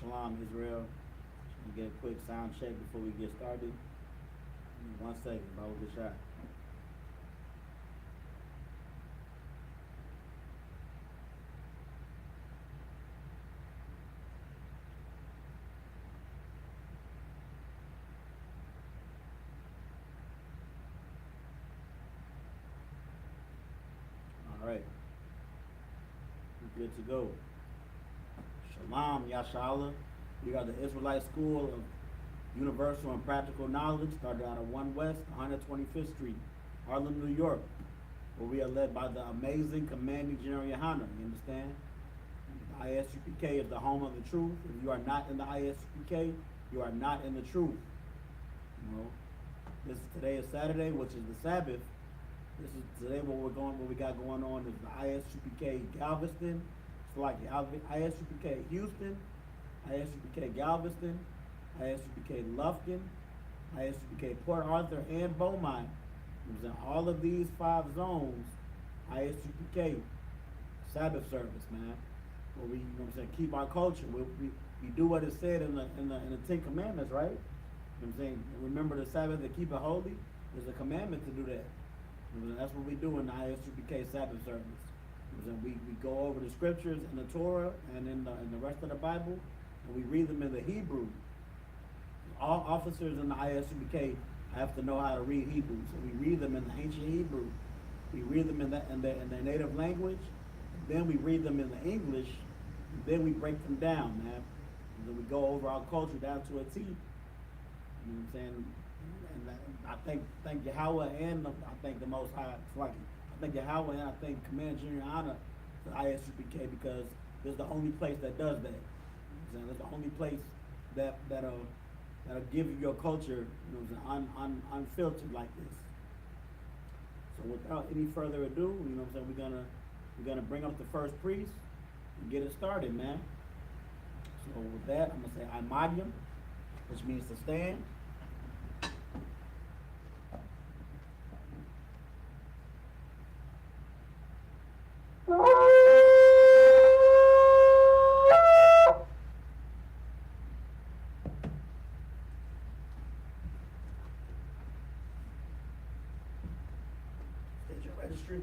Shalom, Israel. Just gonna get a quick sound check before we get started. 1 second, bro. Good shot. All right. We're good to go. Shalom, Yashala. We are the Israelite School of Universal and Practical Knowledge, started out of 1 West, 125th Street, Harlem, New York, where we are led by the amazing Commanding General Yohana. You understand? The ISUPK is the home of the truth. If you are not in the ISUPK, you are not in the truth. You know, today is Saturday, which is the Sabbath. This is today what we got going on is the ISUPK Galveston. It's like ISUPK Houston, ISUPK Galveston, ISUPK Lufkin, ISUPK Port Arthur, and Beaumont. It was in all of these 5 zones, ISUPK Sabbath service, man. Where we, you know what I'm saying, keep our culture. We do what is said in the 10 Commandments, right? You know what I'm saying? Remember the Sabbath and keep it holy. There's a commandment to do that. You know, that's what we do in the ISUPK Sabbath service. You know, we go over the scriptures in the Torah and in the rest of the Bible, and we read them in the Hebrew. All officers in the ISUPK have to know how to read Hebrew, so we read them in the ancient Hebrew. We read them in their native language, then we read them in the English, and then we break them down, man. And then we go over our culture down to a T. You know what I'm saying? And I thank Yahweh and I thank the Most High. It's like I thank Yahweh and I thank Commander General Honor the ISUPK because it's the only place that does that. You know what I'm saying? It's the only place that'll give you your culture, you know, unfiltered like this. So without any further ado, you know what I'm saying, we're gonna bring up the first priest and get it started, man. So with that, I'm gonna say Imadium, which means to stand. Registry.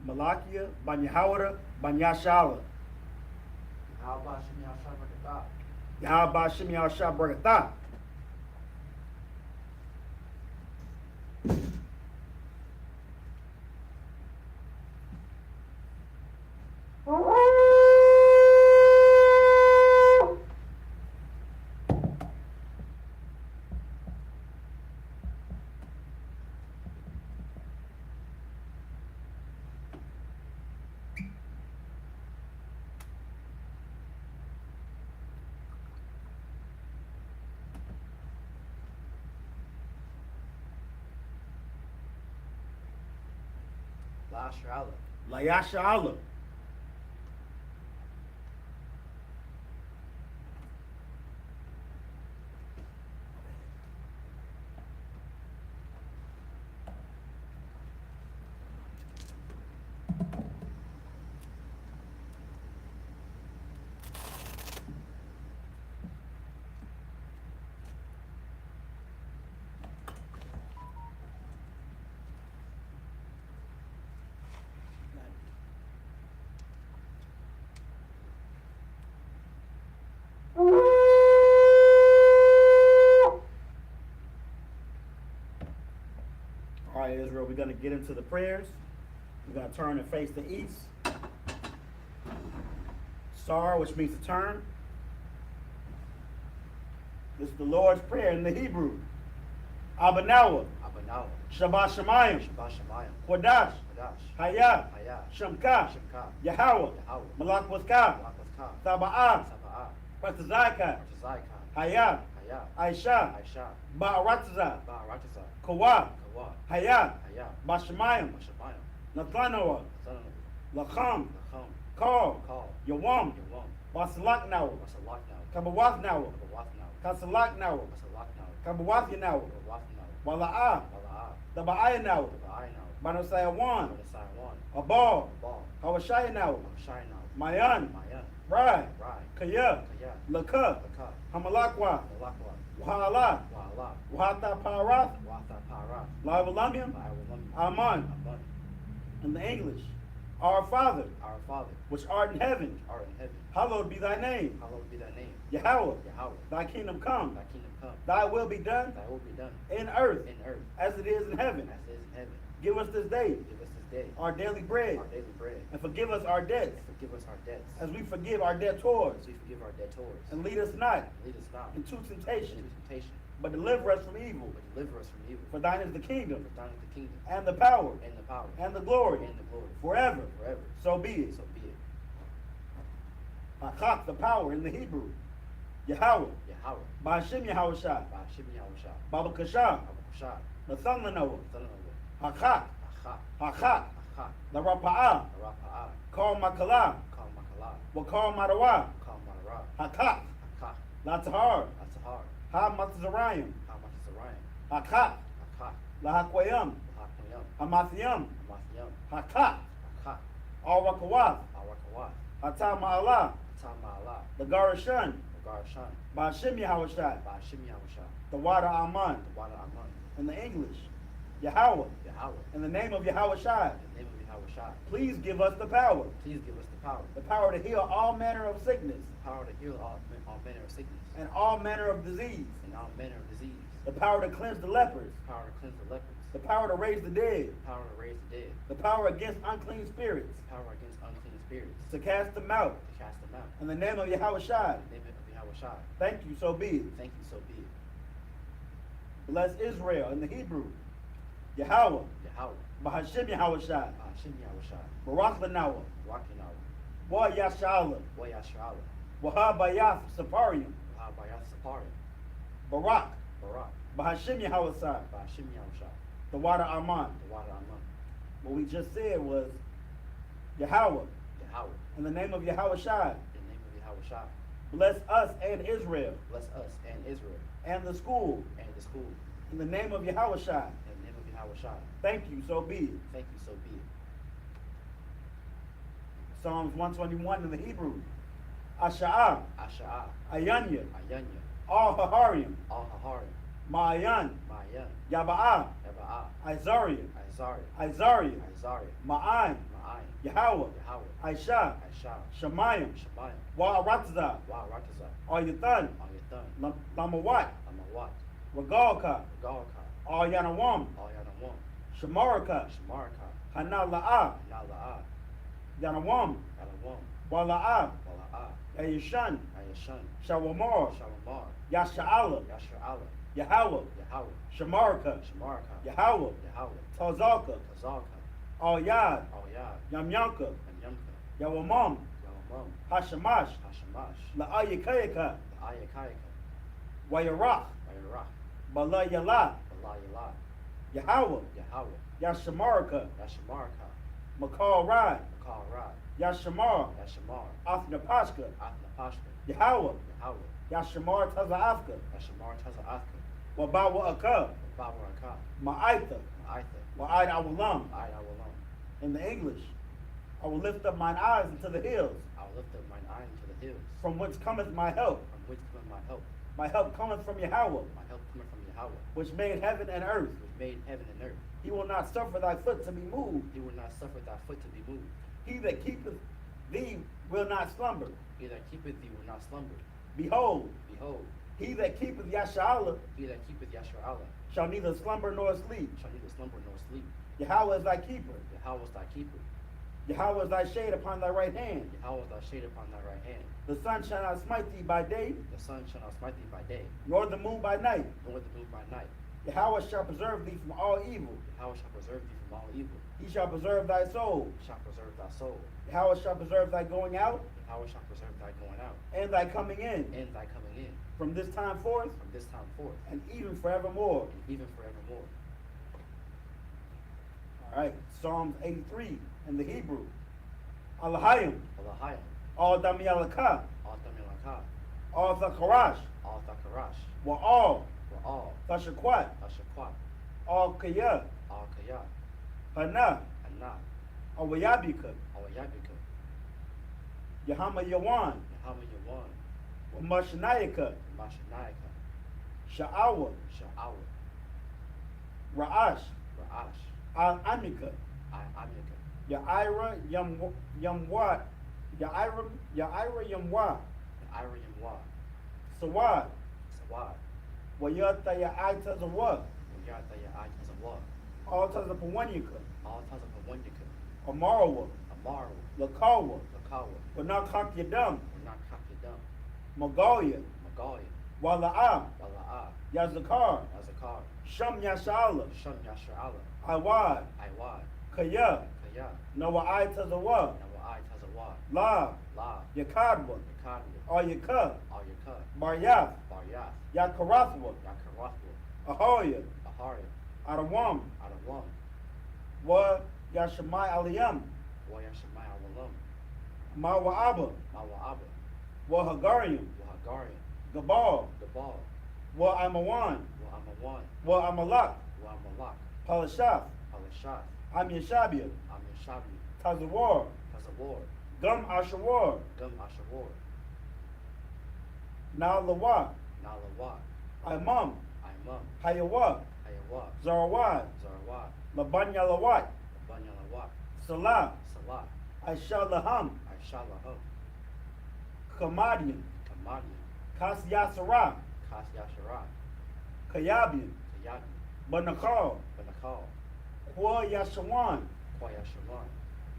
Malakia, Banyahawara, Banyashala. Yahaba Shimi Al-Shah Barakatah. Layasha Allah. All right, Israel, we're going to get into the prayers. We're going to turn and face the east. Sar, which means to turn. This is the Lord's Prayer in the Hebrew. Abanawa. Shabbat Shemayim. Kodash. Hayah. Shemka. Yahweh. Malak Waska. Saba'ah. Pratazaka. Hayah. Aisha. Ba'aratza. Kawa. Hayah. Bashemayim. Nathanawa. Lacham. Call. Yawam. Basalak now. Kabawath now. Kasalak now. Kabawath now. Wala'ah. Taba'aya now. Banasaya 1. Abal. Hawashaya now. Mayan, Mayan, Rai, Rai, Kaya, Kaya, Laka, Laka, Hamalakwa, Malakwa, Wahala, Wala, Wahata Parath, Watha Para, Lavalamyam, Lawalami, Aman. Aman. In the English, Our Father, Our Father, which art in heaven, which art in heaven, hallowed be thy name. hallowed be thy name. Yahweh, Yahweh, thy kingdom come, thy kingdom come, thy will be done thy will be done in earth in earth as it is in heaven. as it is in heaven. Give us this day Give us this day our daily bread, our daily bread, and forgive us our debts and forgive us our debts, as we forgive our debtors. as we forgive our debtors. And lead us not And lead us not into into temptation, temptation, but deliver us from evil. but deliver us from evil. For thine is the kingdom, For thine is the kingdom, and the power, and the power, and the glory, and the glory, forever. forever. So be it. So be it. Achak, the power in the Hebrew. Yahweh, Yahweh, Ba'ashem Yahushai, Ba'ashem Yahushua, Baba Kashah, Abakushah, Nathanawa, Thanawa, Hakak, Achak, Hakak, Achak, the Rapa'ah, Arapa'ah, Kal Makala, Kal Makala, Wakal Marawa, Kal Marara, Hakak, Hakak, Latahar, Atahar, Ha Matzarayim, Hamatazarayim, Hakak, Hakak, Lahakwayam, Lahakoyam, Hamathiam, Amathiam, Hakak, Hakak, Awakawath, Awakawath, Hatam Ma'ala, Tamala, the Garashan, Garshan, Ba'ashem Yahushai, Ba'ashem Yahusha, the Wada Aman. the Wada Aman, In the English, Yahweh, Yahweh, in the name of Yahushai, in the name of Yahushua, please give us the power please give us the power to heal all manner of sickness the power to heal all manner of sickness, and all manner of disease, and all manner of disease, the power to cleanse the lepers, the power to cleanse the lepers, the power to raise the dead, the power to raise the dead, the power against unclean spirits, the power against unclean spirits, to cast them out. to cast them out. In the name of Yahushai, In the name of Yahushua, thank you, so be it. thank you, so be it. Bless Israel in the Hebrew, Yahweh, Yahweh, Bahashem Yahushai, Ba'ashem Yahushua, Barak Lanawa, Rakinawa, Wa Yashala, Wayashala, Wahabayath Saparium, Wahabayat Saparim, Barak, Barak, Bahashem Yahushai, Ba'ashem Yahushua, the Wada Aman. the Wada Aman, What we just said was Yahweh, Yahweh, in the name of Yahushai, in the name of Yahushua, bless us and Israel bless us and Israel, and the school and the school, in the name of Yahushai. in the name of Yahushua, Thank you, so be it. thank you, so be it. Psalms 121 in the Hebrew. Asha'ah, Asha'ah, Ayanya, Ayanya, Al Haharim, Al-Haharim, Ma'ayan, Ma'ayan, Yaba'ah, Yaba'ah, Isariah, Isari, Isariah, Isari, Ma'an, Ma'ayin, Yahweh, Yahweh, Aisha, Aisha, Shemayim, Shemayim, Wa'aratza, Wa'arataza, Ayathan, Ayathan, Lamawat, Amawat, Regalka, Galka, Yanawam, Al-Yanawam, Shamaraka, Shamaraka, Hanala'ah, Nala'ah, Yanawam, Yalawam, Wala'ah, Wala'ah, Ayishan, Ayashan, Shawamar, Shalamar, Yasha'ala, Yashra'ala, Yahweh, Yahweh, Shamaraka, Shamaraka, Yahweh, Yahweh, Tazalka, Kazalka, Yad, Al-Yad, Yamyanka, Yamyamka, Yawamam, Yalamam, Hashamash, Hashamash, La'ayakayaka, Ayakayaka, Wayarach, Bayarach, Balayala, Balayala, Yahweh, Yahweh, Yashamaraka, Yashamaraka, Makal Rad, Makal Rad, Yashamar, Yashamar, Athnapashka, Athnapashka, Yahweh, Yahweh, Yashamar Taza'afka, Yashamar Taza'athka, Wabawa Aka, Babaraka, Ma'aitha, Ma'aitha, Wa'aid Awalam. A'id Awalam. In the English, I will lift up mine eyes into the hills, I'll lift up mine eye into the hills, from whence cometh my help. from which cometh my help. My help cometh from Yahweh, My help cometh from Yahweh, which made heaven and earth. which made heaven and earth. He will not suffer thy foot to be moved. He will not suffer thy foot to be moved. He that keepeth thee will not slumber. He that keepeth thee will not slumber. Behold, Behold, he that keepeth Yasha'ala he that keepeth Yashra'ala shall neither slumber nor sleep. shall neither slumber nor sleep. Yahweh is thy keeper. Yahweh is thy keeper. Yahweh is thy shade upon thy right hand. Yahweh is thy shade upon thy right hand. The sun shall not smite thee by day, The sun shall not smite thee by day, nor the moon by night. nor the moon by night. Yahweh shall preserve thee from all evil. Yahweh shall preserve thee from all evil. He shall preserve thy soul. He shall preserve thy soul. Yahweh shall preserve thy going out Yahweh shall preserve thy going out, and thy coming in, and thy coming in, from this time forth from this time forth, and even forevermore. and even forevermore. All right, Psalms 83 in the Hebrew. Alahayim, Allahayim, all Dami Alaka, all Tamilaka, all Thakarash, all Thakarash, wa all all Thashakwat, Ashakwat, all Kaya, all Kaya, Hana, Anna, all Wayabika, all Yabika, Yahama Yawan, Yahama Yawan, Mashanayaka, Mashanayaka, Sha'awa, Sha'awa, Ra'ash, Ra'ash, Al-Amika, Amika, Ya'ira Yamwa, Ya'ira Yamwa, Ira Yamwa, Sawad, Sawad, Wayata Ya'ita Zawa, Yata Ya'ai Zawa, all Taza Pawanyaka, all Taza Pawanyaka, Amarawa, Amaru, Lakawa, Lakawa, Wanakak Yadam, Nakakidam, Magalia, Magali, Wala'a, Wala'a, Yazakar, Azakar, Sham Yashala, Sham Yasha'ala, Iwad, Iwad, Kaya, Kaya, Nawa'ita Zawa, Nawa'ai Tazawad, La, La, Yakadwa, Yakadwa, Ayaka, Ayaka, Baryath, Baryath, Yakarathwa, Yakarathwa, Ahoya, Ahari, Adawam, Adawam, Wa Yashamai Aliyam, Wayashamai Awalam, Mawa'aba, Mawa'aba, Wa Hagarium, Wahagarian, Gabal, Gabal, Wa Amawan, Wa'amawan, Wa Amalak, Wa'amalak, Palashaf, Palashaf, Amyashabia, Amishabi, Tazawar, Tazawar, Gum Ashawar, Gum Ashawar, Nalawa, Nalawa, Imam, Imam, Hayawa, Hayawa, Zarawad, Zarawat, Labanya Lawat, Banyalawat, Salah, Salat, Aishalaham, Aishalaham, Kamadian, Kamadian, Kasyasara, Kasyasharat, Kayabian, Kayabi, Banakal, Banakal, Kwa Yashawan, Kwayashawan,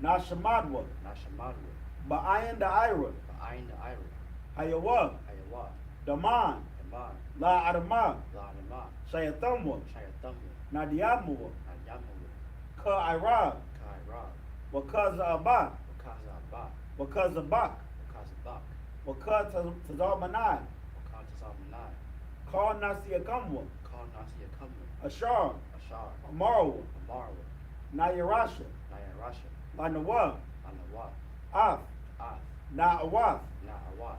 Nashamadwa, Nashamadwa, Ba'ayan Da'ira, Ba'ain the Ira, Hayawa, Hayawa, Daman, Daman, La Adama, Ladama, Shayatamwa, Shayatamu, Nadiamwa, Nayamamu, Ka Irab, Kaira, Wakaza Abba, Wakaza Abba, Wakaza Bak, Wakaza Bak, Wakata Tazamanai, Wakata Zamanai, Ka Nasiakamwa, Kal Nasi Akamu, Ashar, Ashar, Amarwa, Amarwa, Nayarasha, Nayarasha, Lanawa, Anawa, Af, Af, Na'awaf, Na'awat,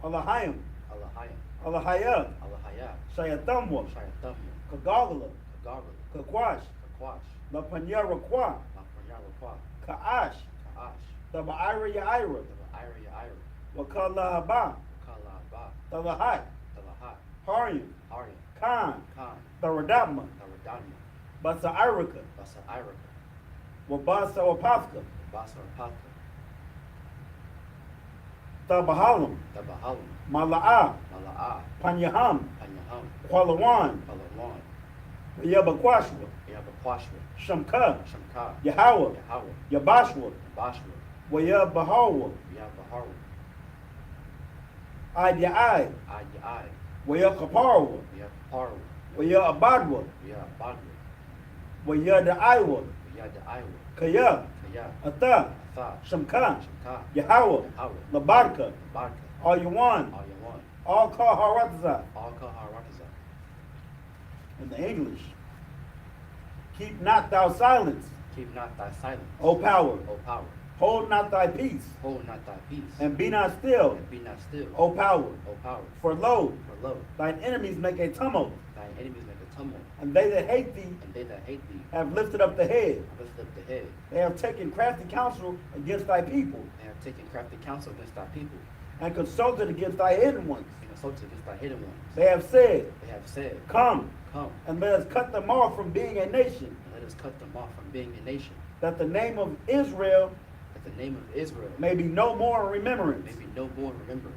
Alahayim, Alahayam, Alahaya, Alahaya, Shayatamwa, Shayatamu, Kagagala, Kagara, Kakwash, Kakwash, Lapanyara Kwa, Lapanyalakwa, Ka'ash, Ka'ash, Taba'ira Yaira, the Ira Ira, Wakala Haba, Wakala Abba, Talahat, Talahat, Haryam, Arya, Khan, Khan, Taradama, Taradama, Basa Irika, Basa Irika, Wabasa Wapafka, Basa Rapaka, Tabahalam, Tabahalam, Mala'a, Mala'a, Panyaham, Panyaham, Qualawan, Palawan, Yabakwashwa, Yabakwashwa, Shamka, Shamka, Yahawa, Yahawa, Yabashwa, Bashwa, Wayabahawa, Yabaharu, Adyai, Ayai, Wayakaparwa, Yaparu, Wayabadwa, Yabadwa, Wayadaiwa, Yadaiwa, Kaya, Kaya, Ata, Atha, Shamka, Shamka, Yahawa, Yahawa, Labarka, Barka, Ayawan, Ayawan, all Kaharatza. Alka Harataza, In the English, keep not thou silence, keep not thy silence, O power, O power, hold not thy peace, hold not thy peace, and be not still, and be not still, O power. O power, For lo, for lo, thine enemies make a tumult, thine enemies make a tumult, and they that hate thee and they that hate thee have lifted up the head. lift up the head. They have taken crafty counsel against thy people, They have taken crafty counsel against thy people, and consulted against thy hidden ones. and consulted against thy hidden ones. They have said, They have said, Come, Come, and let us cut them off from being a nation, and let us cut them off from being a nation, that the name of Israel that the name of Israel may be no more in remembrance. may be no more remembrance.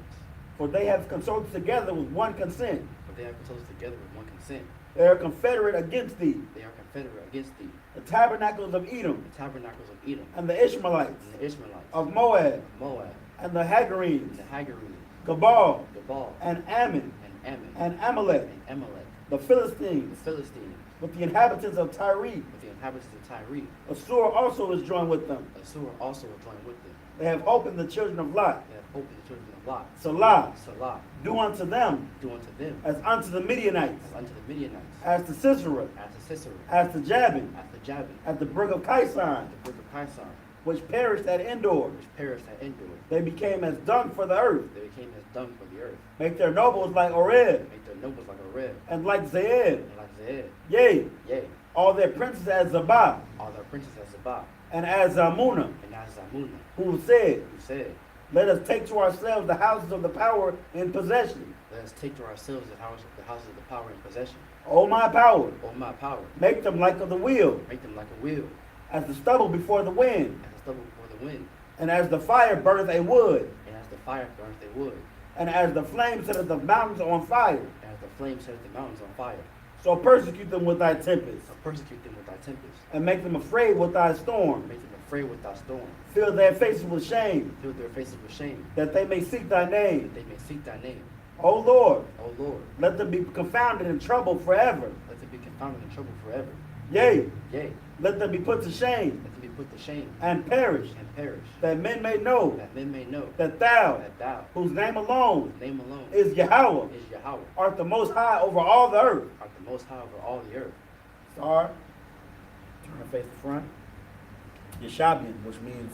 For they have consulted together with one consent. For they have consulted together with one consent. They are confederate against thee, They are confederate against thee, the tabernacles of Edom, the tabernacles of Edom, and the Ishmaelites, and the Ishmaelites, of Moab, of Moab, and the and Hagarenes, the Hagarenes, Gabal, Gabal, and Ammon, and Ammon, and Amalek, and Amalek, the the Philistines, Philistines, with the inhabitants of Tyre. with the inhabitants of Tyre. Assur also is joined with them. Assur also will join with them. They have hope in the children of Lot. They have hope in the children of Lot. Salah, Salah, do unto them do unto them as unto the Midianites, as unto the Midianites, as to Sisera, as to Sisera, as to Jabin, as to Jabin, at the brook of Kison, the brook of Kison, which perished at Endor. which perished at Endor. They became as dung for the earth. They became as dung for the earth. Make their nobles like Oreb, Make their nobles like a red, and like Zeeb. and like Zeed. Yea, Yea, all their princes as Zabah, all their princes as Sabbath, and as Zamunah, and as Zamunah, who said, who said, Let us take to ourselves the houses of the power in possession. Let us take to ourselves the houses of the power in possession. O my power, O my power, make them like of the wheel, make them like a wheel, as the stubble before the wind, as the stubble before the wind, and as the fire burneth a wood, and as the fire burns the wood, and as the flame setteth the mountains on fire. and as the flame setteth the mountains on fire. So persecute them with thy tempest, So persecute them with thy tempest, and make them afraid with thy storm. make them afraid with thy storm. Fill their faces with shame, Fill their faces with shame, that they may seek thy name. that they may seek thy name. O Lord, O Lord, let them be confounded and troubled forever. let them be confounded and troubled forever. Yea, Yea, let them be put to shame let them be put to shame and perish, and perish, that men may know that men may know that thou, that thou, whose name alone whose name alone is Yahweh, is Yahweh, art the most high over all the earth. art the most high over all the earth. Star, turn to face the front. Yeshabian, which means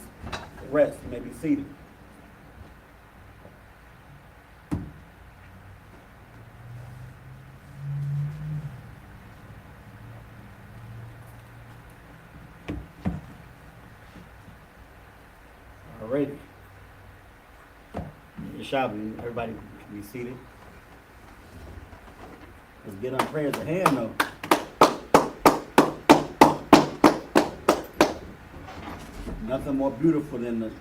rest. You may be seated. Alrighty. Yeshabian, everybody can be seated. Let's get on prayers of hand though. Nothing more beautiful than the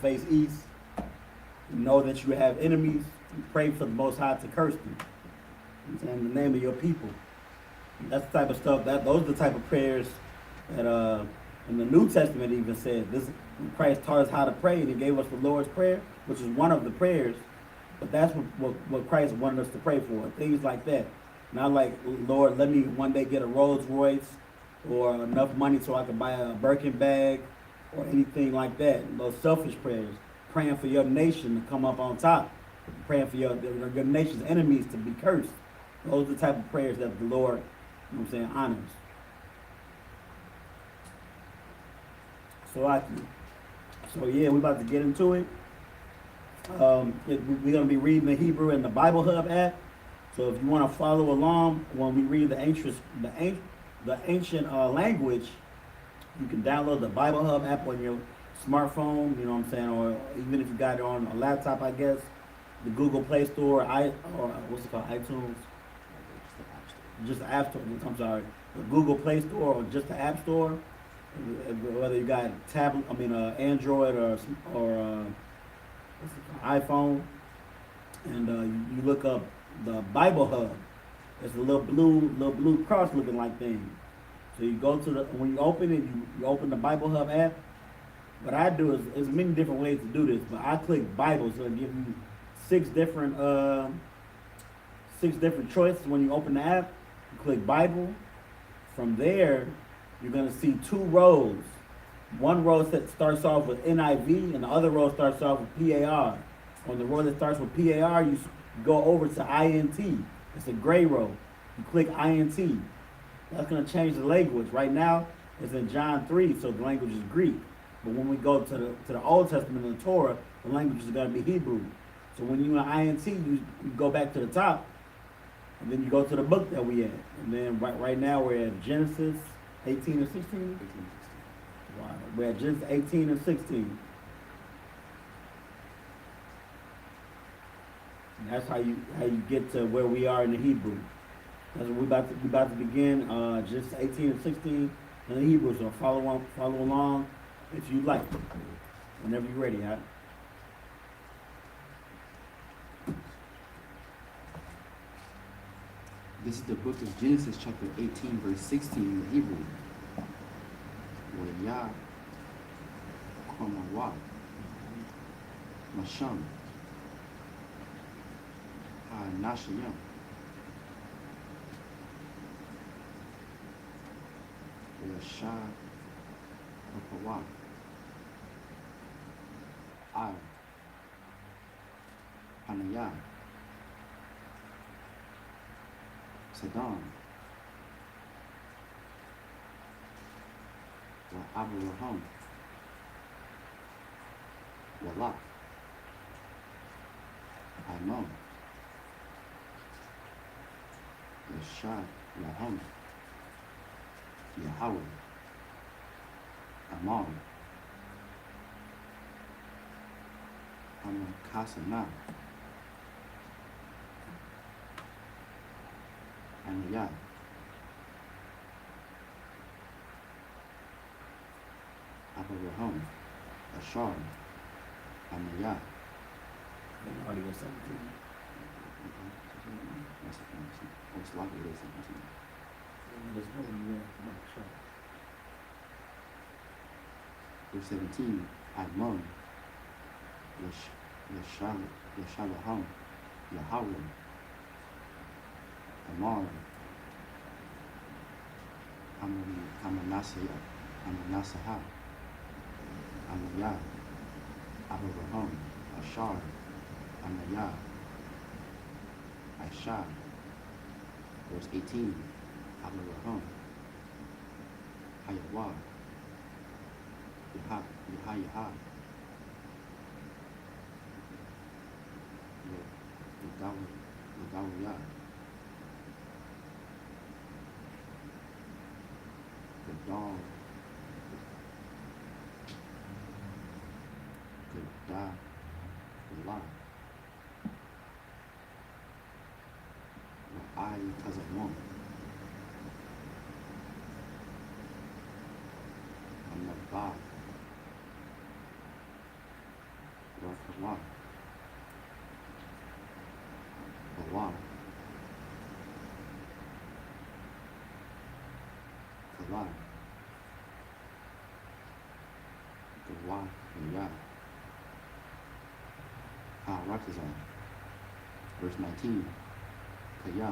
face east. You know that you have enemies. You pray for the Most High to curse them. In the name of your people. That's the type of stuff. Those are the type of prayers that in the New Testament even said. This when Christ taught us how to pray, and He gave us the Lord's Prayer, which is one of the prayers. But that's what Christ wanted us to pray for. Things like that. Not like, Lord, let me one day get a Rolls Royce or enough money so I can buy a Birkin bag or anything like that. Those selfish prayers. Praying for your nation to come up on top. Praying for your nation's enemies to be cursed. Those are the type of prayers that the Lord, you know what I'm saying, honors. So yeah, we're about to get into it. We're going to be reading the Hebrew in the Bible Hub app. So if you want to follow along when we read the ancient language, you can download the Bible Hub app on your smartphone, you know what I'm saying, or even if you got it on a laptop, I guess, the Google Play Store, or what's it called, iTunes? Just the App Store, I'm sorry, the Google Play Store or just the App Store, whether you got Android or iPhone, and you look up the Bible Hub. It's a little blue cross looking like thing. So you go to when you open it, you open the Bible Hub app. What I do is, there's many different ways to do this, but I click Bible, so it'll give you six different choices when you open the app. You click Bible. From there, you're gonna see two rows. One row that starts off with NIV, and the other row starts off with PAR. On the row that starts with PAR, you go over to INT. It's a gray row. You click INT. That's going to change the language. Right now, it's in John 3, so the language is Greek. But when we go to the Old Testament and the Torah, the language is going to be Hebrew. So when you're in INT, you go back to the top, and then you go to the book that we at. And then right now we're at Genesis 18 and 16. Wow. We're at Genesis 18 and 16. And that's how you get to where we are in the Hebrew. That's what we about to begin. Genesis 18 and 16 in the Hebrew. So follow along if you like. Whenever you're ready, huh? This is the book of Genesis, chapter 18, verse 16 in the Hebrew. Waya Kwamawa Masham Ha Nashayam Yasha Papawa Ar Hanaya Saddam wa Abraham wa Lot Amon Yashad Yaham Yahweh Amon Hamakasana. Anaya. Abraham. Ashar. Anaya. Already got 17. Most likely it is 17. There's no one there. Come on, show. Verse 17. Admon. Yeshalaham. Yahweh. Amar. Amanasaha. Amaya. Abraham. Ashar. Amaya. Aisha. Verse 18. Abraham. Hayawa. Yaha. Yagawiya. Gadal. Gadala. I Tazamon. Anabah. Rakawa. Bawa. Kala. Gawa. Ya. Rakazan. Verse 19. Kaya.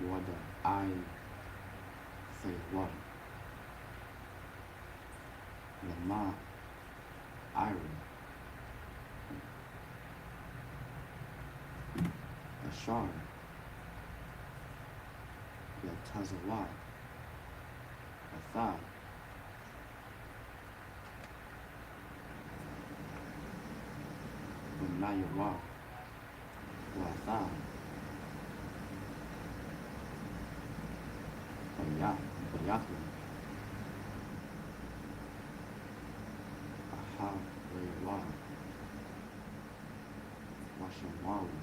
Wada. I say what? Lama. Iron. Ashar. Yatazawa. Atha. Benayawa. Watha. Bayathu. Aha. Rewa. Washamaru.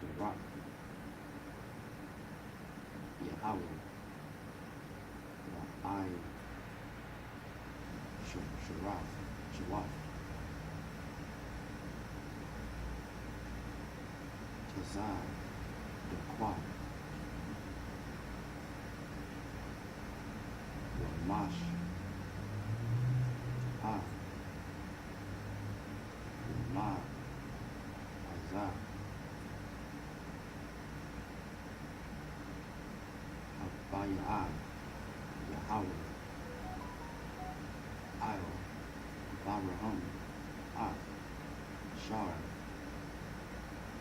The rock. Yahweh. I Sharaf. Tazai. The Quad. Ramash. Ah. Rama. Azar. Habayah. Yahweh. Io. Abraham. Ah. Shar.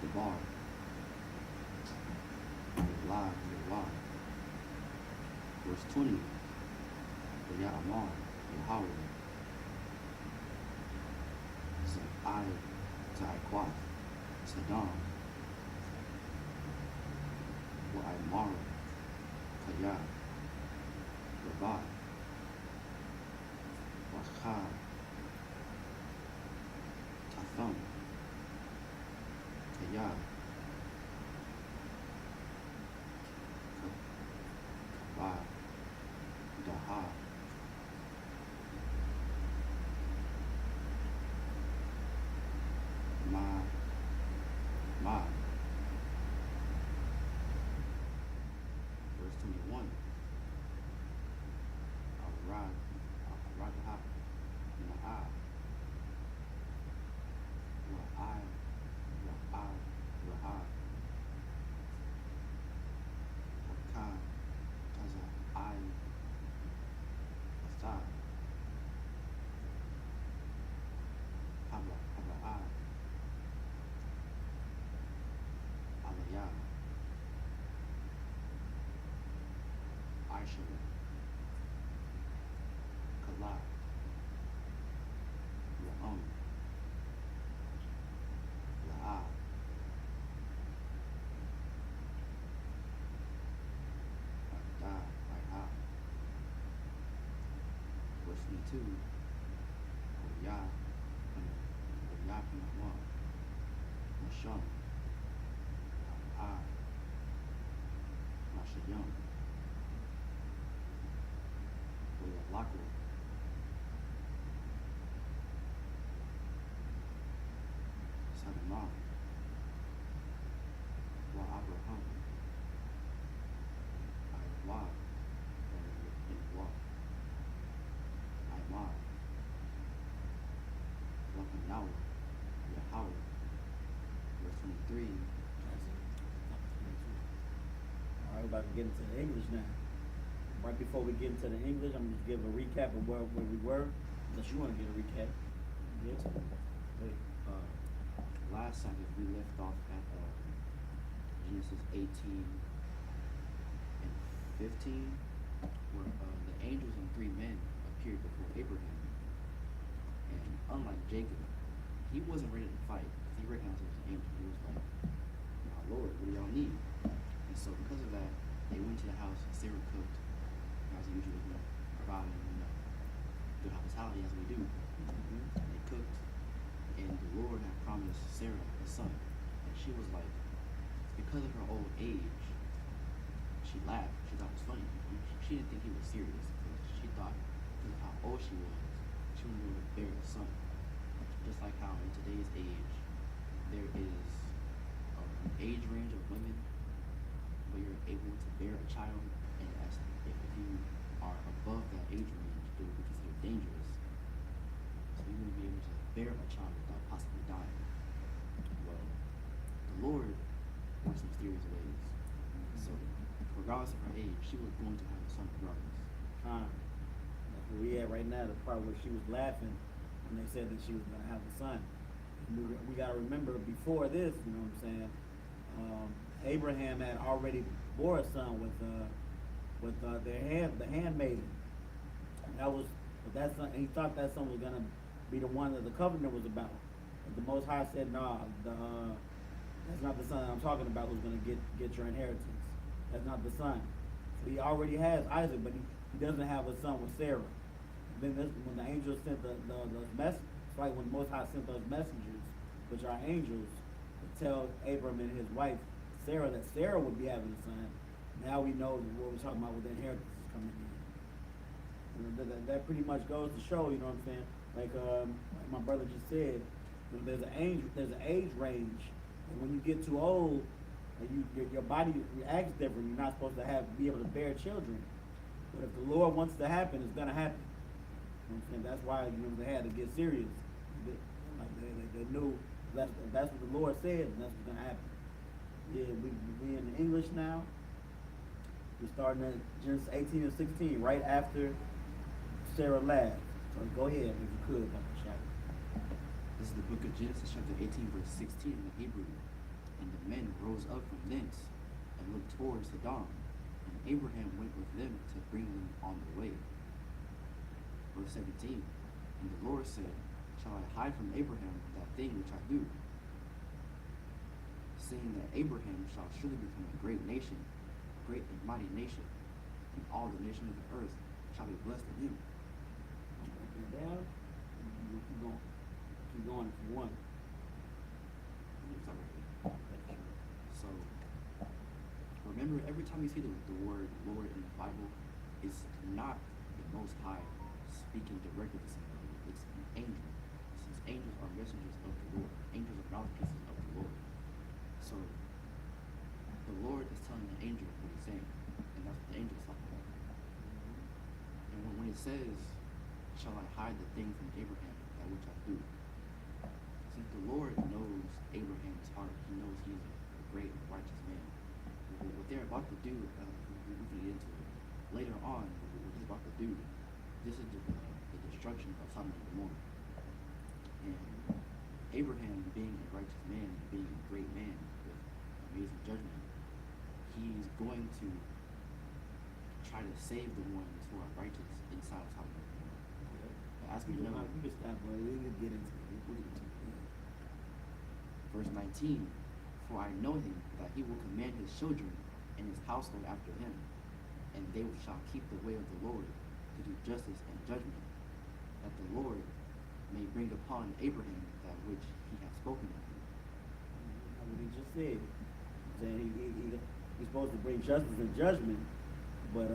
The bar. Yah. Verse 20. Ya'amar. Yahweh. Zai. Taikwa. Saddam. Wa'imar. Kaya. Rabat. Wacha. Tatham. Kaya. Kaba. Daha. Ma. Verse 21. Aradaha. Na'a. Raha. Haka. Taza. Atha. Haba. Alaya. Aisha. Kala. La'am. La'a. 22. Yah, Yah Pinawa, Nashon, I, Nashayam, Lako, Sadamah, Wa Abraham, Wa, Wa, Imar, Wakanawa, Yahweh, verse 23. All right, we're about to get into the English now. Right before we get into the English, I'm just give a recap of where we were. Unless you want to get a recap. Yes. Wait. Last Sabbath we left off at Genesis 18 and 15, where the angels and three men appeared before Abraham. And unlike Jacob, he wasn't ready to fight because he recognized it was an angel. He was like, "My Lord, what do y'all need?" And so because of that, they went to the house. Sarah cooked, as usual, providing good hospitality as we do. And they cooked, and the Lord had promised Sarah a son. And she was like, because of her old age, she laughed. She thought it was funny. She didn't think he was serious. She thought, because of how old she was be able to bear a son. Just like how in today's age, there is an age range of women where you're able to bear a child, and as if you are above that age range, it would be considered dangerous. So you wouldn't be able to bear a child without possibly dying. Well, the Lord works in mysterious ways. So regardless of her age, she was going to have a son regardless. That's where we at right now, the part where she was laughing when they said that she was going to have a son. We got to remember before this, you know what I'm saying, Abraham had already bore a son with the handmaiden. And that was, but that son, he thought that son was going to be the one that the covenant was about. But the Most High said, "Nah, that's not the son that I'm talking about who's going to get your inheritance. That's not the son." So he already has Isaac, but he doesn't have a son with Sarah. And then when the angels sent the message, it's like when the Most High sent those messengers, which are angels, to tell Abram and his wife Sarah that Sarah would be having a son. Now we know what we're talking about with the inheritance is coming in. And that pretty much goes to show, you know what I'm saying? Like my brother just said, there's an age range, and when you get too old, your body reacts different. You're not supposed to be able to bear children. But if the Lord wants it to happen, it's gonna happen. You know what I'm saying? That's why they had to get serious. They knew that's what the Lord said, and that's what's gonna happen. Yeah, we in the English now. We're starting at Genesis 18 and 16, right after Sarah laughed. So go ahead if you could, Dr. Shaka. This is the book of Genesis, chapter 18, verse 16 in the Hebrew. And the men rose up from thence and looked towards Sodom, and Abraham went with them to bring them on the way. Verse 17, and the Lord said, shall I hide from Abraham that thing which I do? Saying that Abraham shall surely become a great nation, a great and mighty nation, and all the nations of the earth shall be blessed in him. Down, you keep going if you want. So, remember, every time you see the word Lord in the Bible, it's not the Most High speaking directly to somebody. It's an angel. Since angels are messengers of the Lord. Angels are mouthpieces of the Lord. So, the Lord is telling the angel what he's saying. And that's what the angel is talking about. And when it says, shall I hide the thing from Abraham, that which I do? Since the Lord knows Abraham's heart, he knows he's a great and righteous man. What they're about to do, we can get into it later on. What he's about to do, this is the destruction of Sodom and Gomorrah. And Abraham, being a righteous man, being a great man with amazing judgment, he's going to try to save the ones who are righteous inside of Sodom and Gomorrah. But as we know, We can stop, but we can get into it. Verse 19, for I know him, that he will command his children and his household after him, and they shall keep the way of the Lord, to do justice and judgment, that the Lord may bring upon Abraham that which he hath spoken of him. That's what he just said. Saying he's supposed to bring justice and judgment, but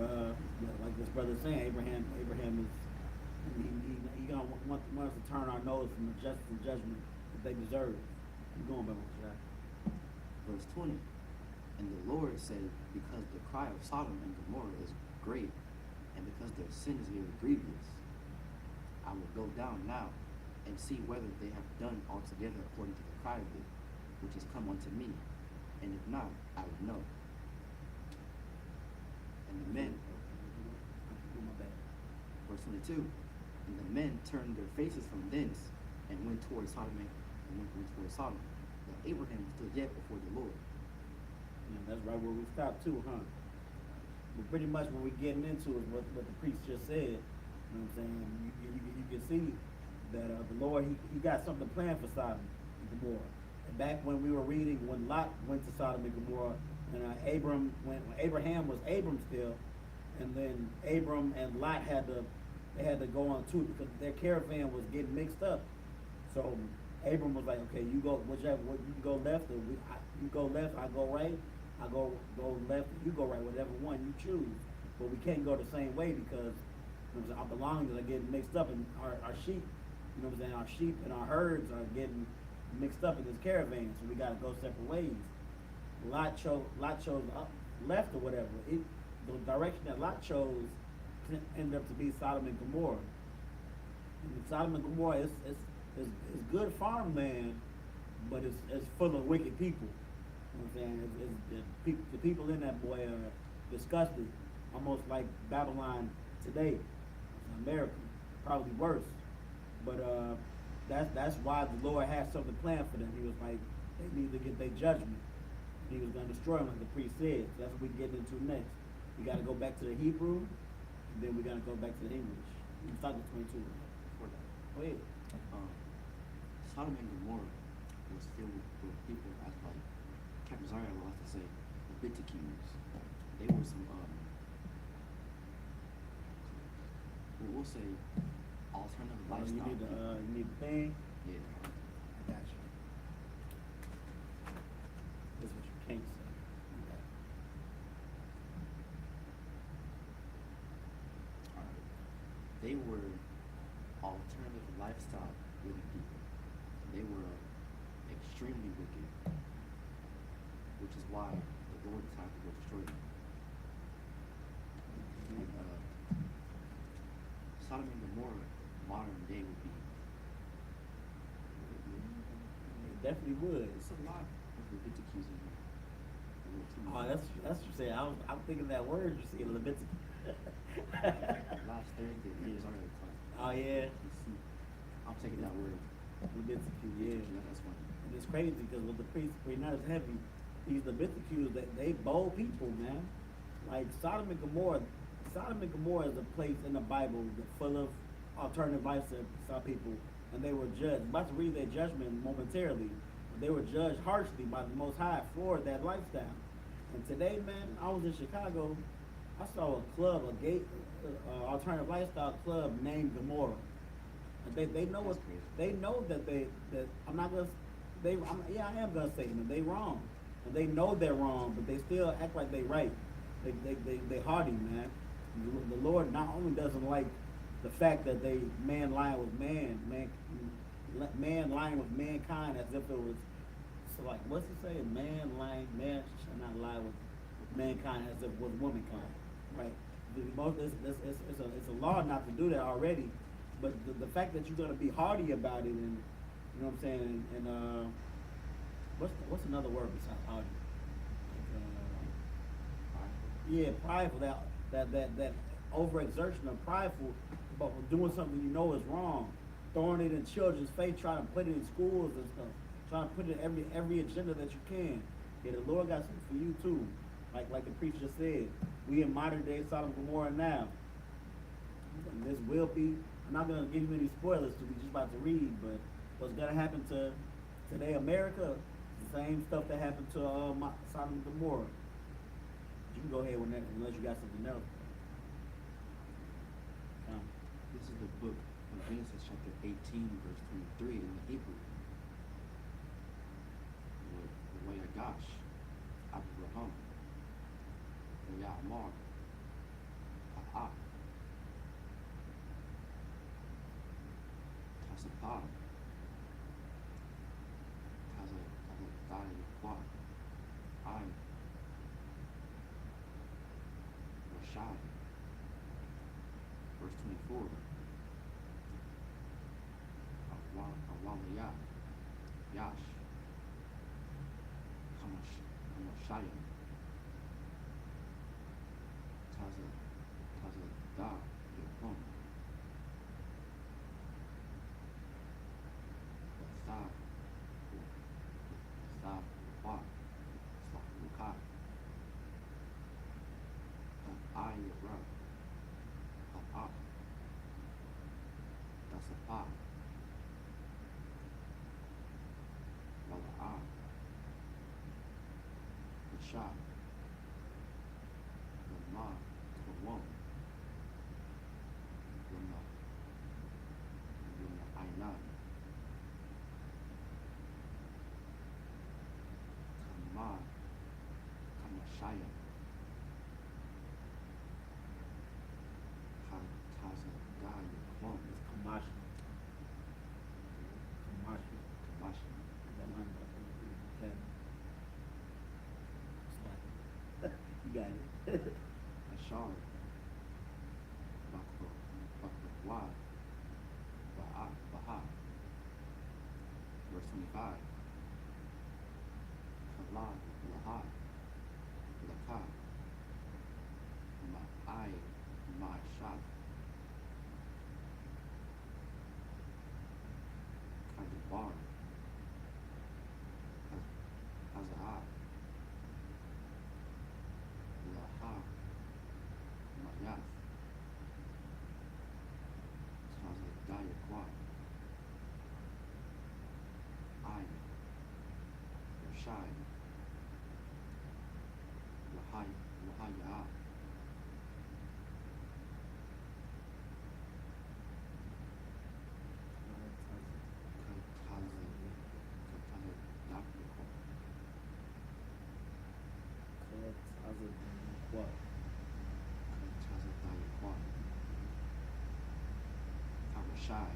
like this brother saying, Abraham is he gonna want us to turn our nose from the justice and judgment that they deserve. Keep going, brother. Verse 20. And the Lord said, because the cry of Sodom and Gomorrah is great, and because their sin is very grievous, I will go down now and see whether they have done altogether according to the cry of it, which is come unto me, and if not, I will know. And the men, verse 22, and the men turned their faces from thence and went towards Sodom But Abraham stood yet before the Lord. Yeah, that's right where we stopped too, huh? But pretty much what we're getting into is what the priest just said. You know what I'm saying? You can see that the Lord, he got something planned for Sodom and Gomorrah. And back when we were reading, when Lot went to Sodom and Gomorrah, and when Abraham was Abram still, and then Abram and Lot had to go on too because their caravan was getting mixed up. So Abram was like, okay, you go you go left, or you go left, I go right. I go left, you go right, whatever one you choose. But we can't go the same way because our belongings are getting mixed up, and our sheep, you know what I'm saying, our sheep and our herds are getting mixed up in this caravan, so we got to go separate ways. Lot chose up, left or whatever. The direction that Lot chose ended up to be Sodom and Gomorrah. And Sodom and Gomorrah is good farmland, but it's full of wicked people. You know what I'm saying? The people in that boy are disgusting, almost like Babylon today, America, probably worse. But that's why the Lord had something planned for them. He was like, they need to get their judgment. He was going to destroy them, like the priest said. So that's what we're getting into next. We got to go back to the Hebrew, and then we got to go back to the English. We start with 22. Before that, Go ahead. Sodom and Gomorrah was filled with people, as like Captain Zariah will have to say, Leviticus. They were some, we'll say, alternative lifestyle. You need the thing? Yeah. I got you. This is what you can't say. Okay. Alright. They were alternative lifestyle living people. They were extremely wicked, which is why the Lord decided to go destroy them. And, Sodom and Gomorrah, modern day would be. It definitely would. It's a lot of Leviticus in here. Oh, that's what you say. I'm thinking that word you see in Leviticus. Last Thursday, the years already class. Oh yeah. I'm taking that word. Leviticus, yeah. That's funny. And it's crazy because with the priests, not as heavy. These Leviticus, they bold people, man. Like Sodom and Gomorrah is a place in the Bible that's full of alternative lifestyle people, and they were judged. I'm about to read their judgment momentarily. But they were judged harshly by the Most High for that lifestyle. And today, man, I was in Chicago. I saw a club, alternative lifestyle club named Gomorrah. And they know what they know that I am gonna say it. They wrong, and they know they're wrong, but they still act like they right. They hardy, man. The Lord not only doesn't like the fact that man lying with mankind as if it was, so like, what's it say? Man shall not lie with mankind as if it was womankind, right? It's a law not to do that already, but the fact that you're gonna be hardy about it, and you know what I'm saying, and what's another word besides hardy? Yeah, prideful. That overexertion of prideful about doing something you know is wrong, throwing it in children's face, trying to put it in schools and stuff, trying to put it in every agenda that you can. Yeah, the Lord got something for you too. Like the preacher said, we in modern day Sodom and Gomorrah now. And this will be. I'm not gonna give you any spoilers because we're just about to read, but what's gonna happen to today America? The same stuff that happened to Sodom and Gomorrah. You can go ahead with that unless you got something else. This is the book of Genesis chapter 18, verse 23 in the Hebrew. The way Agash, Abraham, the Ya'amar, Ha'ah, Tasapah, Tazadai Yakwa, I, Rashai, verse 24, Awaliyah, Yash, Kamashayim, Tazada, Yakum, Thab, Wa, Lukai, Ayra, Ha'ah, Dasapah, Wala'ah, Rashah, Lama, Tawam, Lama Ainan, Kamashayim, Tazadai Yakum, It's Kamashi. Kamashi. Kamashi, Okay. You got it. Ashar, Bakwa, Baha, verse 25, Kala, Laha, Laka, Ma'ai, Ma'ashad, Kadibar, Haza'ah, Laha, Mayath, Tazadayakwa, I, Rashai, Lahayah, What? Tazadayakwa, Karashai,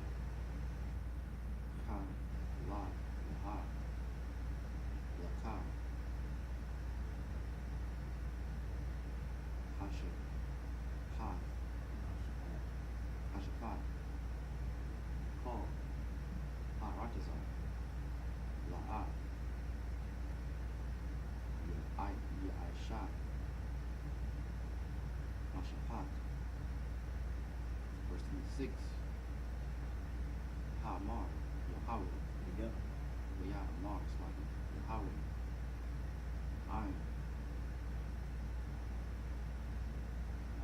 Laha, Laka, Hashaphat, Paul, Haratazar, La'ah, Ya'isha, Hashaphat, verse 26, Hamar, Yahweh, There you go. Ya'amar, Yahweh, Ayin,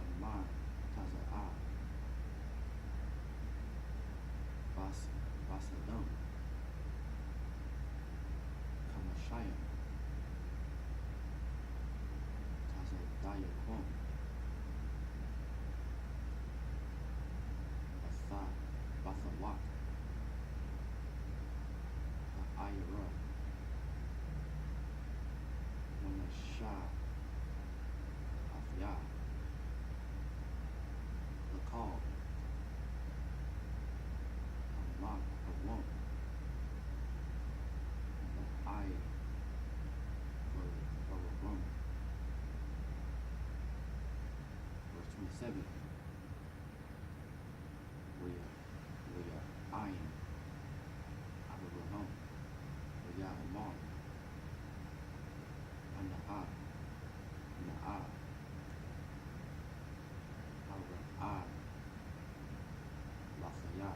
Amar, Taza'ah, Basadam, Kamashayim, Tazadayakum, Bathawak, Ha'ayra, Namashah, Afyah, Lakal, Amak, Awam, I, Barum, verse 27, we are Ayin, Abraham, we are Amar, Anaha, Na'ah, Ara'ah, Lafayah,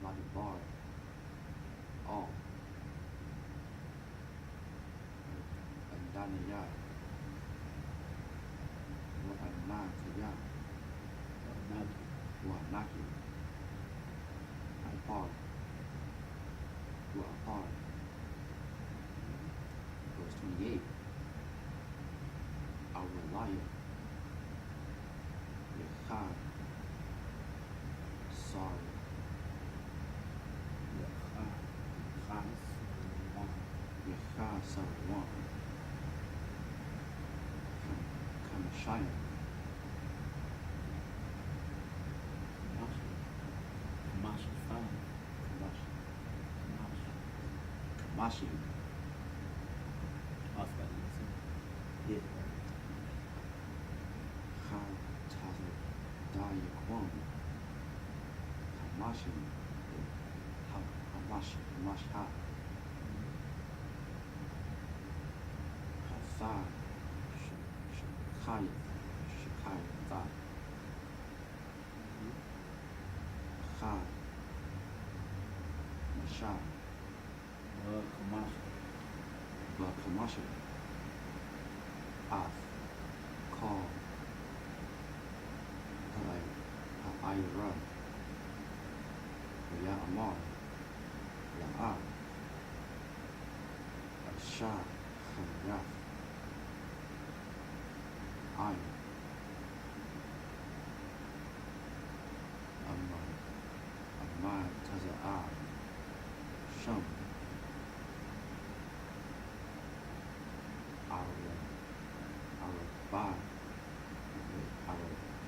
Ladibar, all, and Daniyah, Wa'anakiyah, Wa'anaki, Ipar, Wa'apar, verse 28, Awaliah, Yechad, one. Kamashaya. Masha's fine. Kamashi. Also, yeah. Kataza Dayaquan. Kamashi. Kamasha. Kasai. Shakaya. Shakaya. Chai. Masha. Kamasha. Kamasha. Af. Call. Ayra. Ya Amar. La'a. Asha. Hayaf. Ay. Amar Taza'a. Shum. Our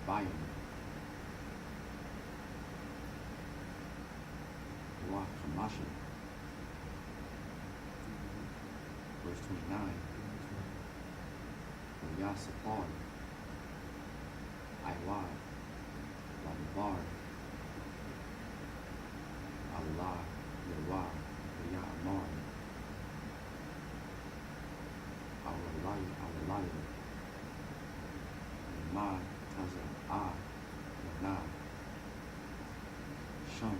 biome. Wa Kamasha. Verse 29. Ya Sapar. Iwa. Lambar. Allah. Yawa. Ya Amar. Our liar. Ma Taza A. Na. Shum.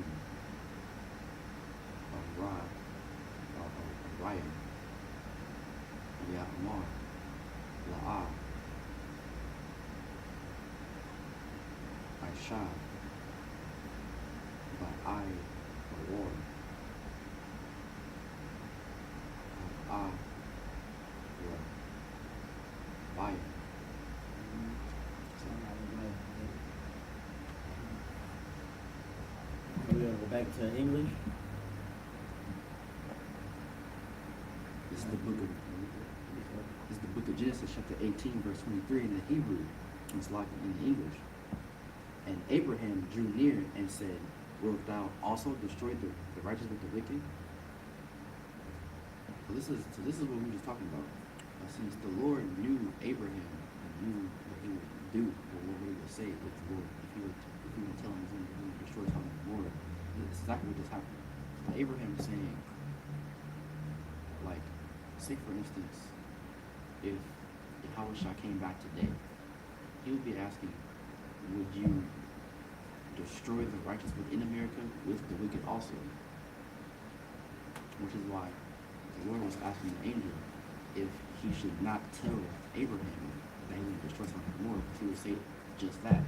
Orion. Ya Amar. La'a. Aisha. Ba'i. Award. Bayan. We're gonna go back to English. This is the book of Genesis, chapter 18, verse 23 in the Hebrew. It's like in the English. And Abraham drew near and said, Wilt thou also destroy the righteous with the wicked? So this is what we were just talking about. Since the Lord knew Abraham and knew what he would do, or what he would say with the Lord, if he would tell him he would destroy something more, this is exactly what just happened. So Abraham is saying, like, say for instance, if Yahushua came back today, he would be asking, would you destroy the righteous within America with the wicked also? Which is why the Lord was asking the angel if he should not tell Abraham that he would destroy something more, because he would say just that.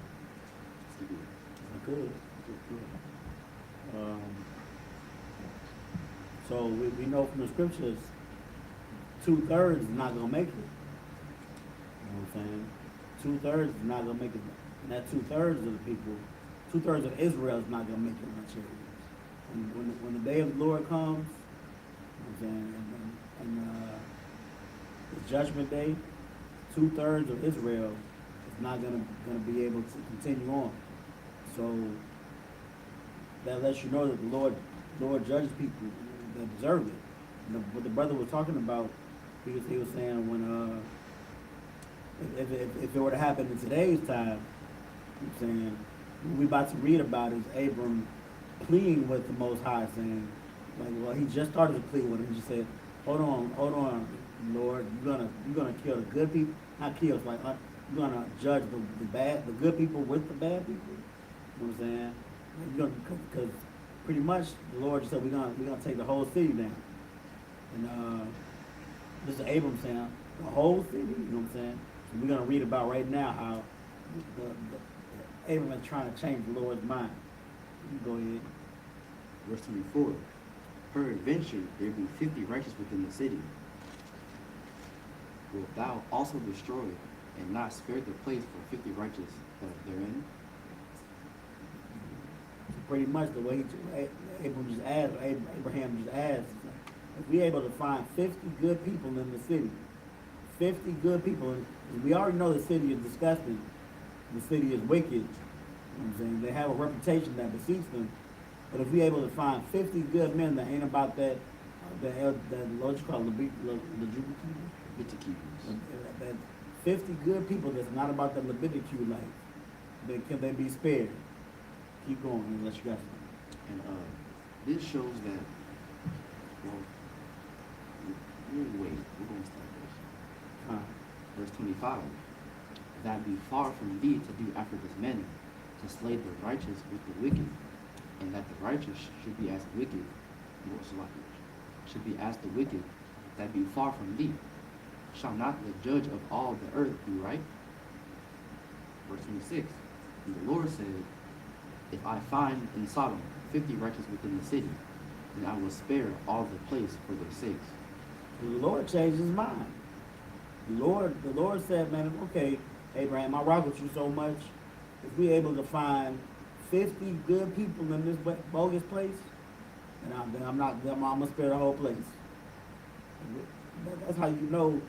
Good. So we know from the scriptures, 2/3 is not gonna make it. You know what I'm saying? 2/3 is not gonna make it. And that 2/3 of the people, 2/3 of Israel is not gonna make it in that chariot. And when the day of the Lord comes, you know what I'm saying, and the judgment day, 2/3 of Israel is not gonna be able to continue on. So that lets you know that the Lord judges people that deserve it. And what the brother was talking about, he was saying when if it were to happen in today's time, you know what I'm saying, what we about to read about is Abram pleading with the Most High, saying, like, well, he just started to plead with him. He just said, hold on, Lord, you're gonna kill the good people, not kill, it's like you're gonna judge the good people with the bad people. You know what I'm saying? Because pretty much the Lord just said we're gonna take the whole city down. And this is Abram saying the whole city. You know what I'm saying? So we're gonna read about right now how the Abram is trying to change the Lord's mind. You go ahead. Verse 24. Peradventure there be 50 righteous within the city. Wilt thou also destroy and not spare the place for 50 righteous that are therein? So pretty much the way Abraham just asked, if we able to find 50 good people in the city, 50 good people, and we already know the city is disgusting, the city is wicked, you know what I'm saying? They have a reputation that beseems them, but if we able to find 50 good men that ain't about that, what you call that 50 good people that's not about the Leviticus life, can they be spared? Keep going unless you got something. And this shows that, well, we're going to start this. Verse 25. That be far from thee to do after this manner, to slay the righteous with the wicked, and that the righteous should be as wicked, should be as the wicked, that be far from thee. Shall not the judge of all the earth be right? Verse 26. And the Lord said, if I find in Sodom 50 righteous within the city, then I will spare all the place for their sakes. The Lord changed his mind. The Lord said, man, okay, Abraham, I rock with you so much. If we able to find 50 good people in this bogus place, then I'm gonna spare the whole place. That's how you know what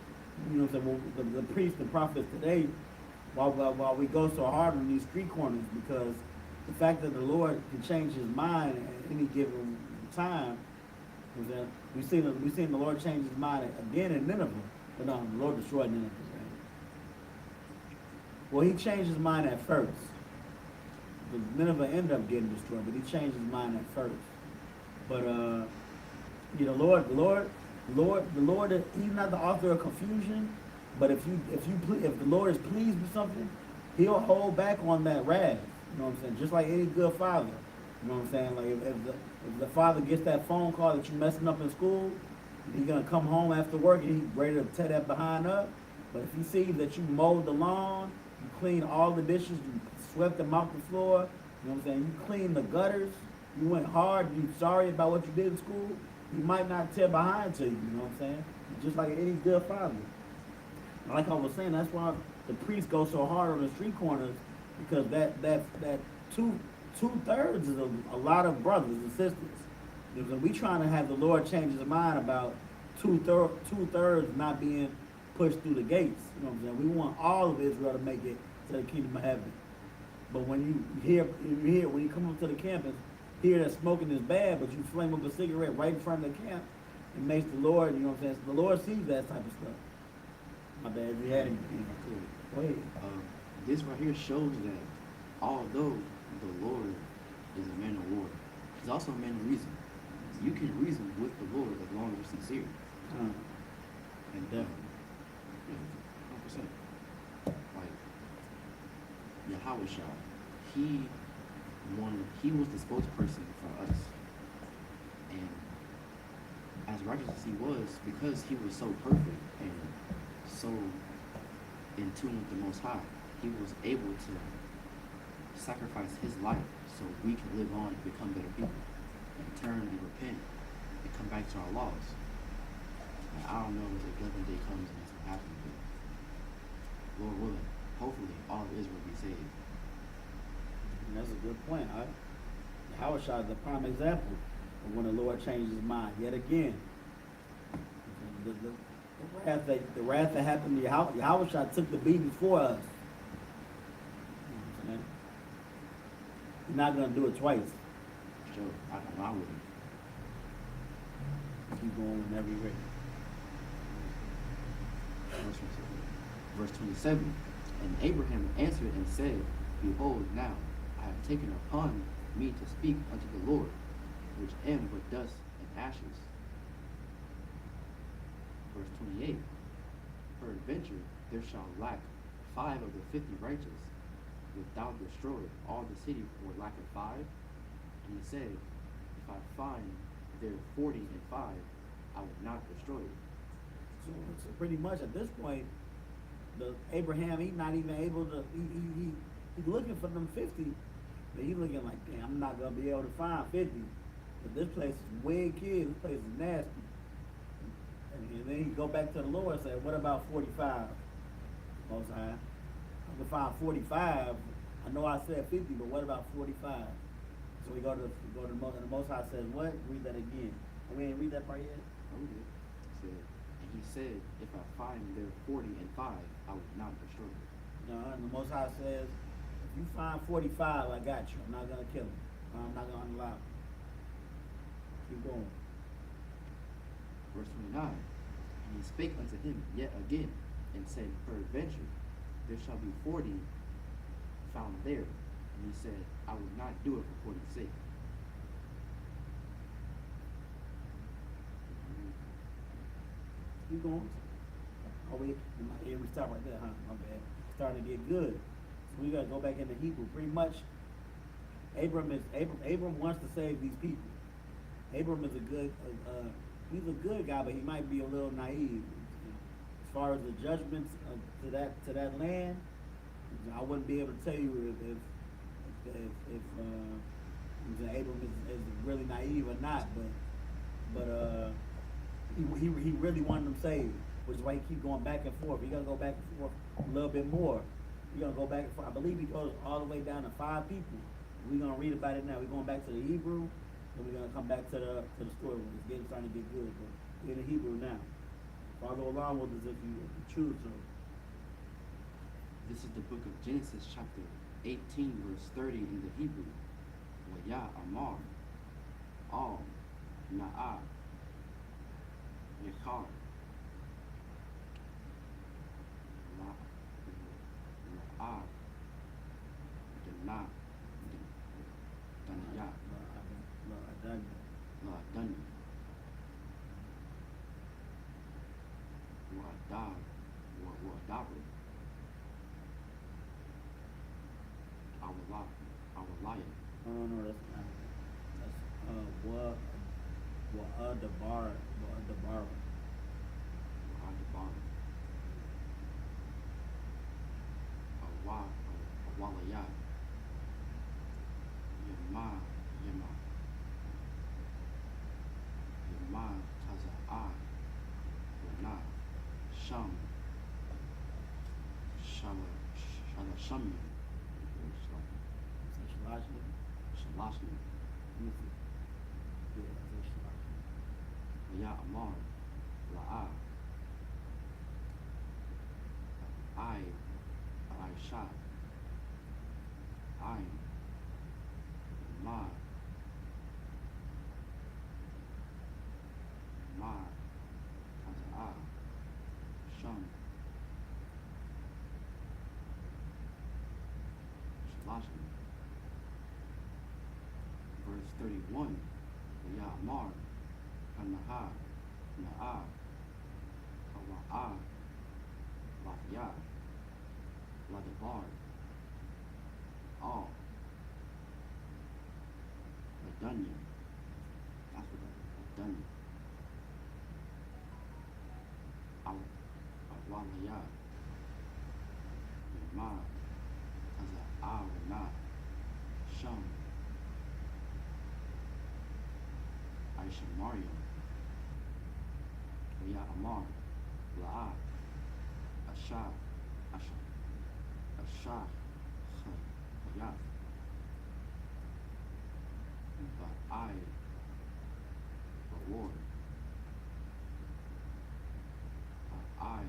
I'm saying, well, the priests and prophets today, while we go so hard on these street corners, because the fact that the Lord can change his mind at any given time, is that we've seen the Lord change his mind again in Nineveh, but no, the Lord destroyed Nineveh. Right? Well, he changed his mind at first. The Nineveh ended up getting destroyed, but he changed his mind at first. But the Lord, he's not the author of confusion. But if the Lord is pleased with something, he'll hold back on that wrath. You know what I'm saying? Just like any good father. You know what I'm saying? Like if the father gets that phone call that you're messing up in school, he's gonna come home after work and he's ready to tear that behind up. But if he sees that you mowed the lawn, you cleaned all the dishes, you swept them off the floor, you know what I'm saying? You cleaned the gutters, you went hard, you sorry about what you did in school, he might not tear behind to you. You know what I'm saying? Just like any good father. Like I was saying, that's why the priests go so hard on the street corners, because that two-thirds is a lot of brothers and sisters. Because we trying to have the Lord change his mind about two-thirds not being pushed through the gates. You know what I'm saying? We want all of Israel to make it to the kingdom of heaven. But when when you come up to the campus, hear that smoking is bad, but you flame up a cigarette right in front of the camp, it makes the Lord, you know what I'm saying? So the Lord sees that type of stuff. My bad, if you had anything. Go ahead. This right here shows that although the Lord is a man of war, he's also a man of reason. You can reason with the Lord as long as you're sincere. And definitely. 100%. Like, Yahweh, he was the spokesperson for us. And as righteous as he was, because he was so perfect and so in tune with the Most High, he was able to sacrifice his life so we can live on and become better people and turn and repent and come back to our laws. And I don't know if the judgment day comes and this will happen, but Lord willing, hopefully all of Israel will be saved. And that's a good point. Howard is the prime example of when the Lord changed his mind yet again. The wrath that happened to Yahweh took the beating for us. You know, he's not going to do it twice. Sure, I wouldn't. Keep going whenever you're ready. Verse 27. And Abraham answered and said, Behold, now I have taken upon me to speak unto the Lord, which am but dust and ashes. Verse 28. Peradventure there shall lack 5 of the 50 righteous, wilt thou destroy all the city for lack of 5? And he said, If I find there 40 and 5, I will not destroy it. So pretty much at this point, Abraham, he's not even able to. He's looking for them 50, but he's looking like, damn, I'm not gonna be able to find 50. But this place is way kids. This place is nasty. And then he go back to the Lord and say, what about 45? Most High, I can find 45. I know I said 50, but what about 45? So we go to the Most High says what? Read that again. We ain't read that part yet. wrote it. Said, and he said, if I find there 40 and 5, I will not destroy it. And the Most High says, if you find 45, I got you. I'm not gonna kill him. I'm not gonna allow him. Keep going. Verse 29. And he spake unto him yet again, and said, peradventure, there shall be 40 found there. And he said, I will not do it for 40's sake. Keep going. Oh, wait. Yeah, we stop right there, huh? My bad. Starting to get good. So we gotta go back into Hebrew. Pretty much, Abram wants to save these people. Abram is a good, he's a good guy, but he might be a little naive. As far as the judgments to that land, I wouldn't be able to tell you if Abram is really naive or not, but he really wanted them saved, which is why he keep going back and forth. You gotta go back and forth a little bit more. You're gonna go back and forth. I believe he goes all the way down to 5 people. We're gonna read about it now. We're going back to the Hebrew, and we're gonna come back to the story when it's getting starting to get good. But we're in the Hebrew now. Follow along with us if you choose to. This is the book of Genesis, chapter 18, verse 30 in the Hebrew. Waya Amar, Al, Na'ah, Yechar, La'ah, Dana, Danaya, La'adani, Wa'adar, Wa'adaru, Awalaya. Oh no, that's not. That's Wa'adabar. Awalaya. Yama, Taza'a, Wana, Sham, Shalashami, Shalashmi. Shalashmi, Let me see. Yeah, that's Shalashmi. Ya Amar, La'a, Aisha, Ain, Ma, Taza'a, Sham, Shalashmi. Verse 31, Ya Amar, Anaha, Na'a, Hawa'a, Lafya, Ladabar, All, Ladanya. That's what that is, Ladanya. Awalaya, Yama, Taza'a, Sham, Aisha Mario, Ya Amar, La'a, Asha, Hayaf, Ba'ai, Reward, Ba'ai,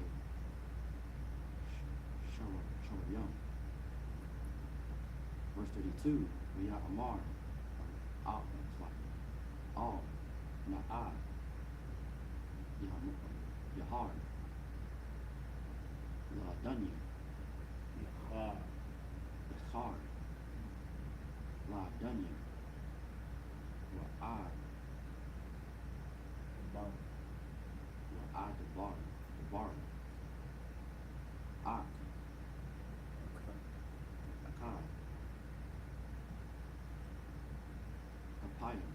Shoyam. Verse 32, Ya Amar, All, Na'a, Yahar, La'adanya, Yachar, La'adanya, Wa'ad, Debar, Ak, Akai, Apayim,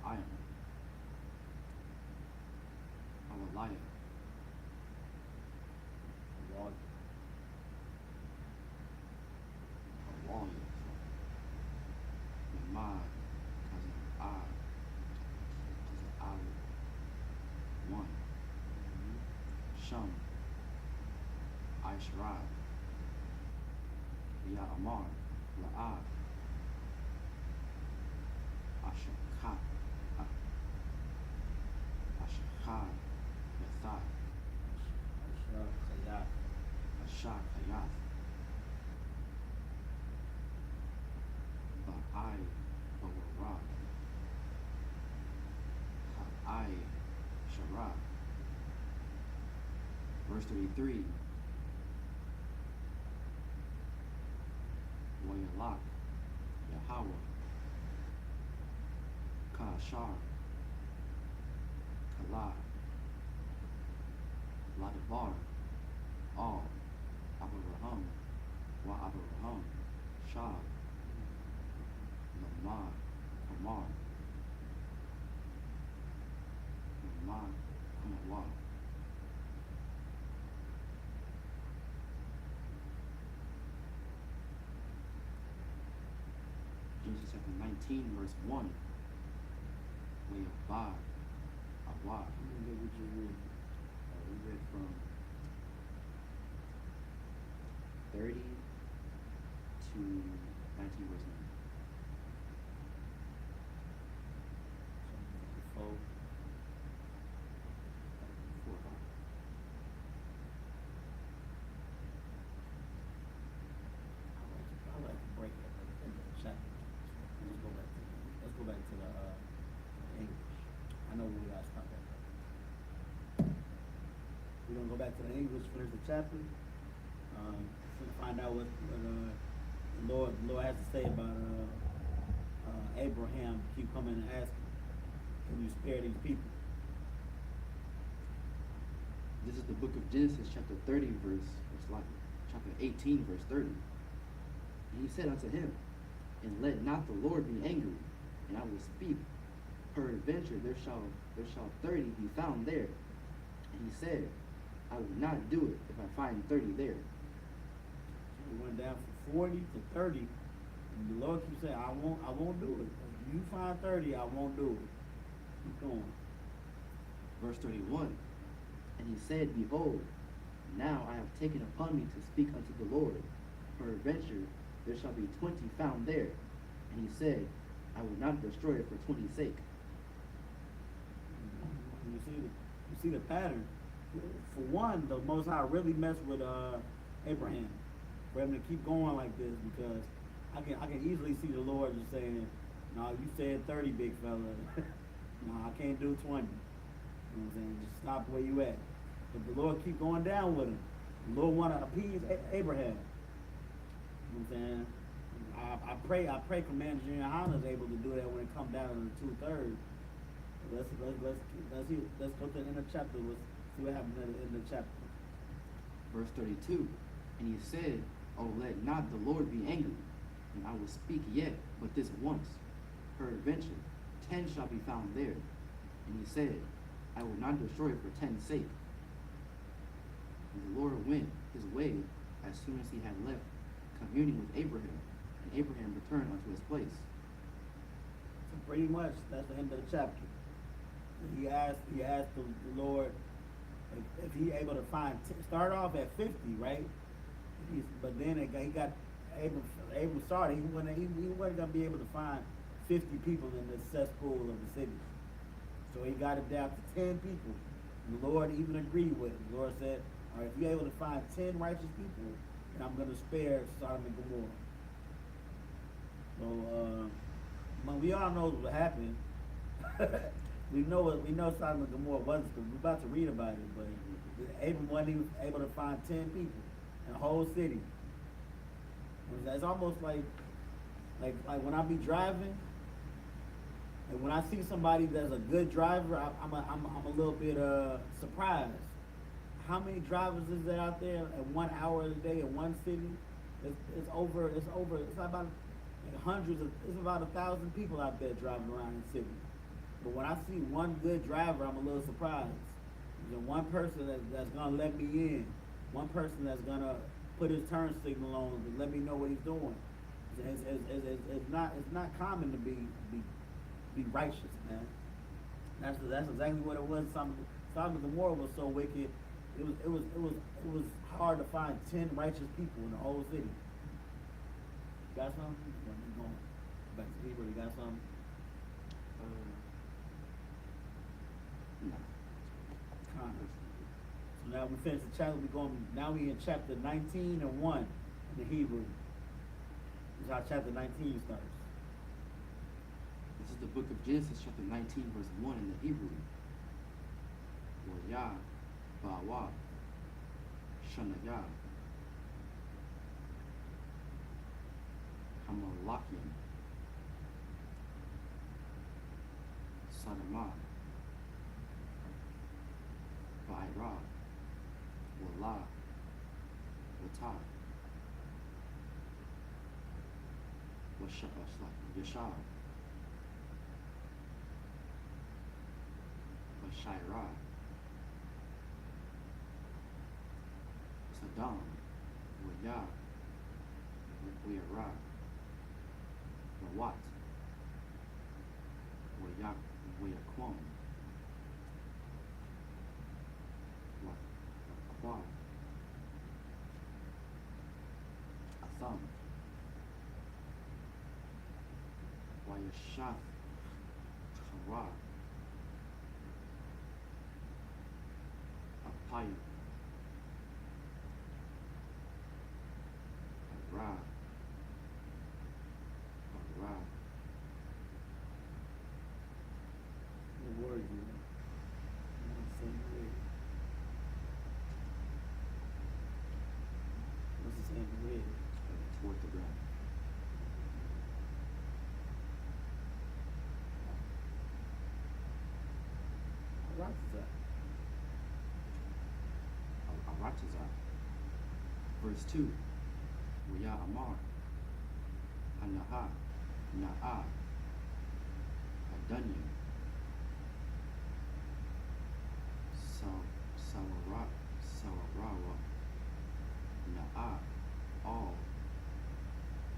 Apayim, Awalaya, Awalaya, Yama, Taza'a, 1, Sham, Aishra, Ya Amar, La'a, Ashaka, Ashaka, Yathai, Ashak, Hayath, Ba'ai, Bawara, Ha'ai, Shara. Verse 33. Wayalak, Yahweh, Kashar, Kala, Ladabar, All, Abraham, Wa Abraham, Shah, Lamar, Kamar, Lamar, Kamawa. Genesis chapter 19, verse 1. Way of Ba, Awa. What would you read? We read from 30 to 19, verse 9. Four. 4 5. I like to break it into the chapter. Let's go back to the English. I know we gotta stop that. We're gonna go back to the English, finish the chapter. Find out what the Lord has to say about Abraham. Keep coming and asking, can you spare these people? This is the book of Genesis, chapter 30, chapter 18, verse 30. And he said unto him, and let not the Lord be angry, and I will speak. Peradventure there shall 30 be found there. And he said, I will not do it if I find 30 there. We went down from 40 to 30, and the Lord keeps saying, I won't do it. If you find 30, I won't do it. Keep going. Verse 31. And he said, behold, now I have taken upon me to speak unto the Lord. Peradventure there shall be 20 found there. And he said, I will not destroy it for 20's sake. You see the pattern. For one, the Most High really messed with Abraham for him to keep going like this, because I can easily see the Lord just saying, no, you said 30, big fella. No, I can't do 20. You know what I'm saying? Just stop where you at. But the Lord keep going down with him. The Lord want to appease Abraham. You know what I'm saying? I pray Commander General Hana is able to do that when it comes down to the 2/3. Let's go to the end of the chapter. Let's see what happens in the chapter. Verse 32. And he said, oh, let not the Lord be angry, and I will speak yet but this once. Peradventure 10 shall be found there. And he said, I will not destroy it for 10's sake. And the Lord went his way as soon as he had left communing with Abraham, and Abraham returned unto his place. So pretty much that's the end of the chapter. He asked the Lord if he able to find start off at 50, right? But then he got Abram started. He wasn't gonna be able to find 50 people in the cesspool of the city. So he got it down to 10 people. And the Lord even agreed with him. The Lord said, all right, if you're able to find 10 righteous people, then I'm going to spare Sodom and Gomorrah. So, we all know what happened. we know Sodom and Gomorrah wasn't, because we're about to read about it, but Abram wasn't even able to find 10 people in the whole city. It's almost like when I be driving, and when I see somebody that's a good driver, I'm a little bit surprised. How many drivers is there out there at 1 hour a day in one city? It's about it's about 1,000 people out there driving around in the city. But when I see one good driver, I'm a little surprised. There's one person that's gonna let me in, one person that's gonna put his turn signal on and let me know what he's doing. It's not common to be righteous, man. That's exactly what it was. Sodom and Gomorrah was so wicked. It was hard to find 10 righteous people in the whole city. You got something? Going back to Hebrew. You got something? No. Kind of. So now we finished the chapter. Now we in chapter 19 and 1 in the Hebrew. This is how chapter 19 starts. This is the book of Genesis, chapter 19, verse 1 in the Hebrew. Waya, Bawa, Shanaya, Hamalakian, Sadama, Baira, Wala, Wata, Yashar, Washaira, Saddam, Waya, Wira, Rawat, Wayak, Wayakwam, Wakwa, Atham, Wayashaf, Hara, Apaya, Ra, Ra, The word you know. What's the same word? toward the ground. What's that? Arataza. Verse 2. Waya Amar. Anaha. Na'a. Adanya. Sawarawa. Na'a. All.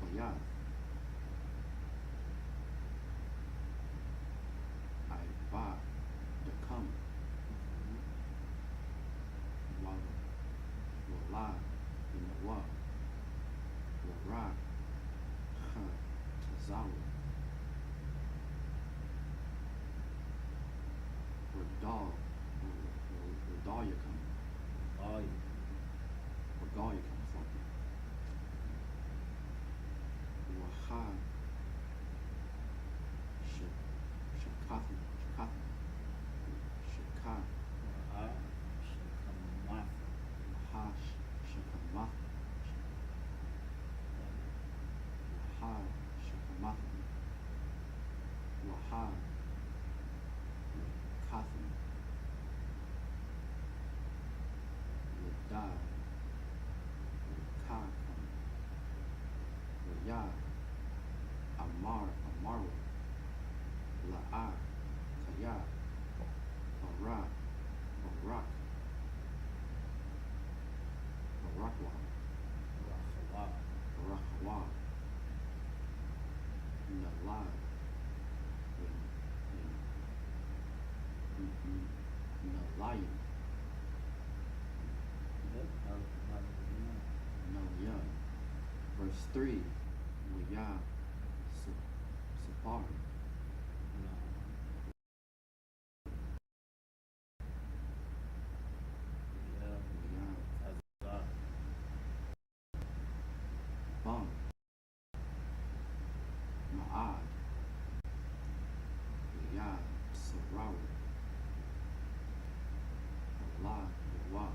Waya. Iba. The come. Wala. In the wa. Wara. Tazawa. Regalia come. Oh, yeah. Regalia come from. Waha. Shakathi. Shaka. Waha. Shakamath. Waha. Shakamath. Waha. Kathim. Yada. Kakam. Waya. Amaru. La'a. Kaya. Barak. Barakwa. Barakwa. Nalai. Nalayan. Nalya. Verse 3. Waya. Sapar. Bum. Ma'ad. Waya. Sarawa. Allah. Wa.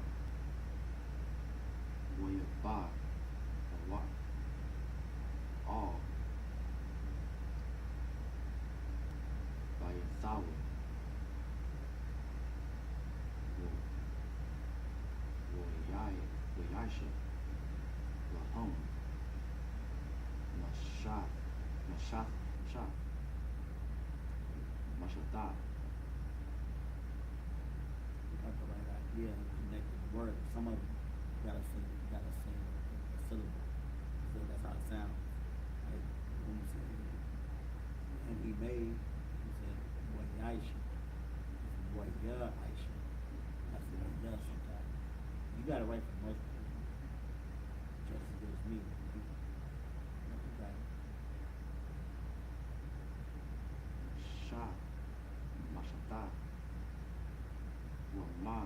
Wayaba. Wa. All. Bayathawa. Wayasha. Lahom. Mashat. Mashatat. You got the right idea and connected word. Some of them gotta say a syllable. So that's how it sounds. Like when you say, and he made, you said, boy, Aisha. Boy, yeah, Aisha. That's what he does sometimes. You got it right for most people. Just as good as me. You got it. Shot. Wama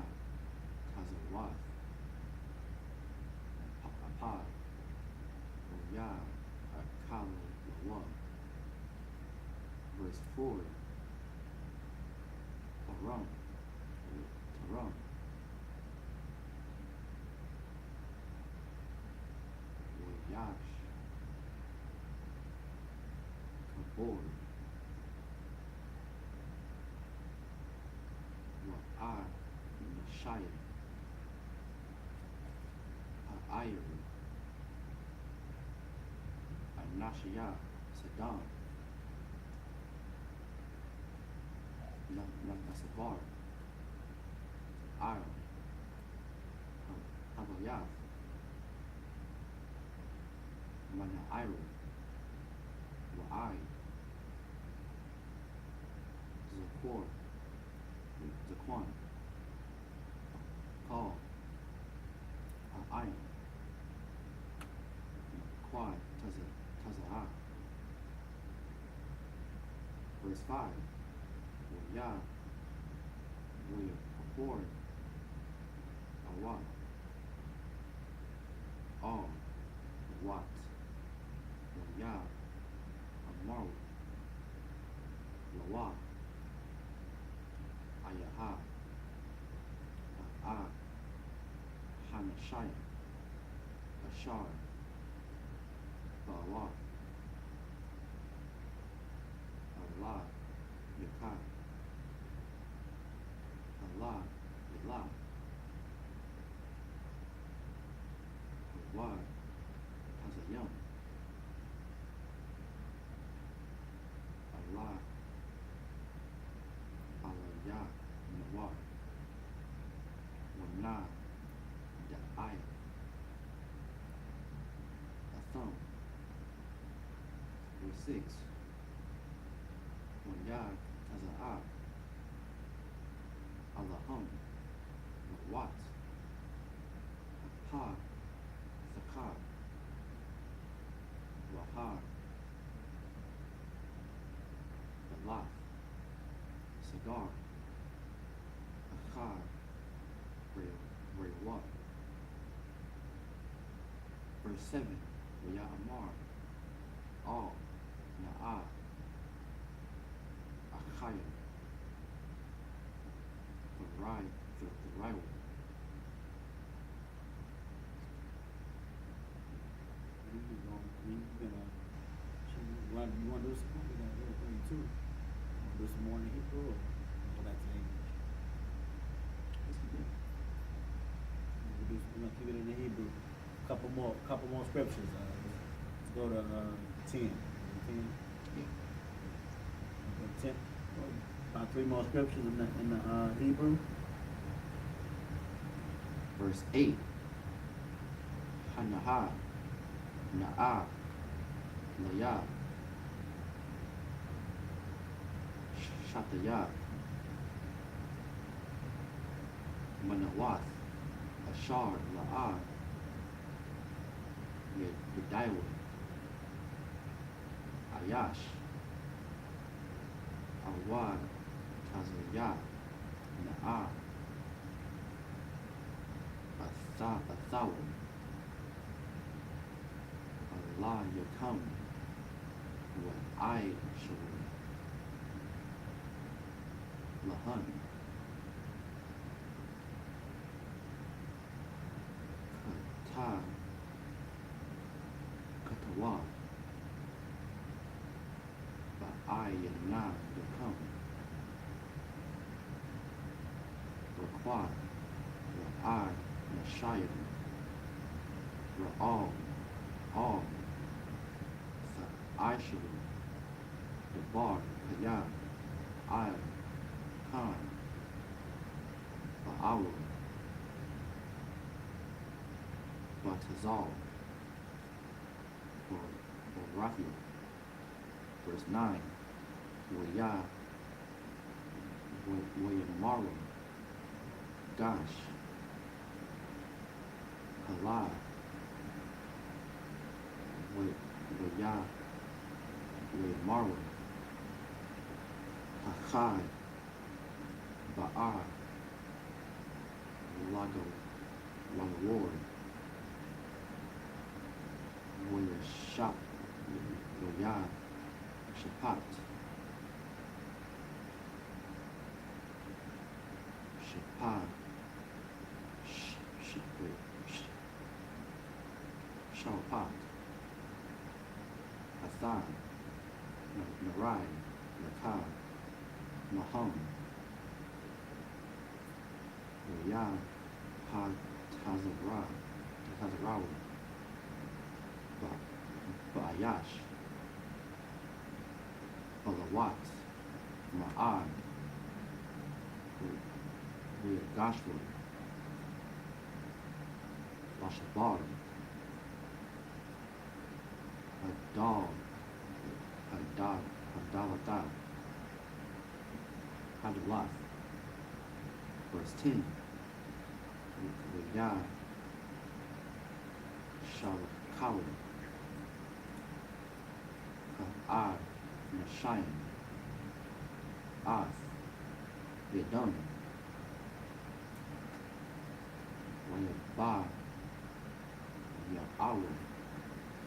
Tazawat Apad Oya Akala Lawa. Verse 4, Taram, Wayash, Kabor, Wa'a, Nashaya, Ha'ayr, Anashaya, Saddam, Nasavar, Ar, Habayah, Manairu, Wa'ai, Zakor, Zaquan, Kal, Ayin, Quad, Taza'ah. Verse 5, Wa'yah, Wa'yapor, Awa, All, Wat, Wa'yah, Amar, Lawa, Ayaha, A'a, Hanashaya, Ashar, Ba'awa, Allah, Yakai, Allah, Ilah, Awad, Hazayam, Allah, Alayah, Nawar, Wana, Da'ai, Atham. Verse 6, Wanya, Taza'ah, Allahum, Wat, Ha, Thakar, Wahar, Balah, Sagar, Achar, Rewat. Verse 7, Waya Amar, All, Na'a, Achaya, the right one. You want to do some? We got everything too. Do some more in Hebrew. Or go back to English. We're gonna keep it in the Hebrew. Couple more scriptures. Let's go to 10. 10. Yeah. Okay, 10. About 3 more scriptures in the Hebrew. Verse 8, Hanaha, Na'a, Laya, Shataya, Manawath, Ashar, La'a, Yedaiwa, Ayash, Awad, Tazaya, Na'a, Athawa, Allah Yakam, wa I Shalom, Lahan, Katawa, Ba'ayana Yakam, Raquad, Ra'ai, Nashayim, Ra'al, all, Aishalu, Dabar, Kayam, Ayam, Khan, Ba'awa, Batazal, or Raphael. Verse 9, Waya, Wayamara, Gash, Halal, Waya, Wayamara, Hachai, Ba'ar, Lago, Lord, Warrior Shop, Loya, Shapat, Shapad, Shapat, Athan, Narai, Nakab, Maham, Loya, Tazarawa, Baayash, Balawat, Ma'ad, Gashford, Lashabar, Hadal, Hadalatat, Hadalat, verse 10, Riyah, Shalakawa, Ad, Nashayim, Ath, Yadam, Wayabah, Ya'awah,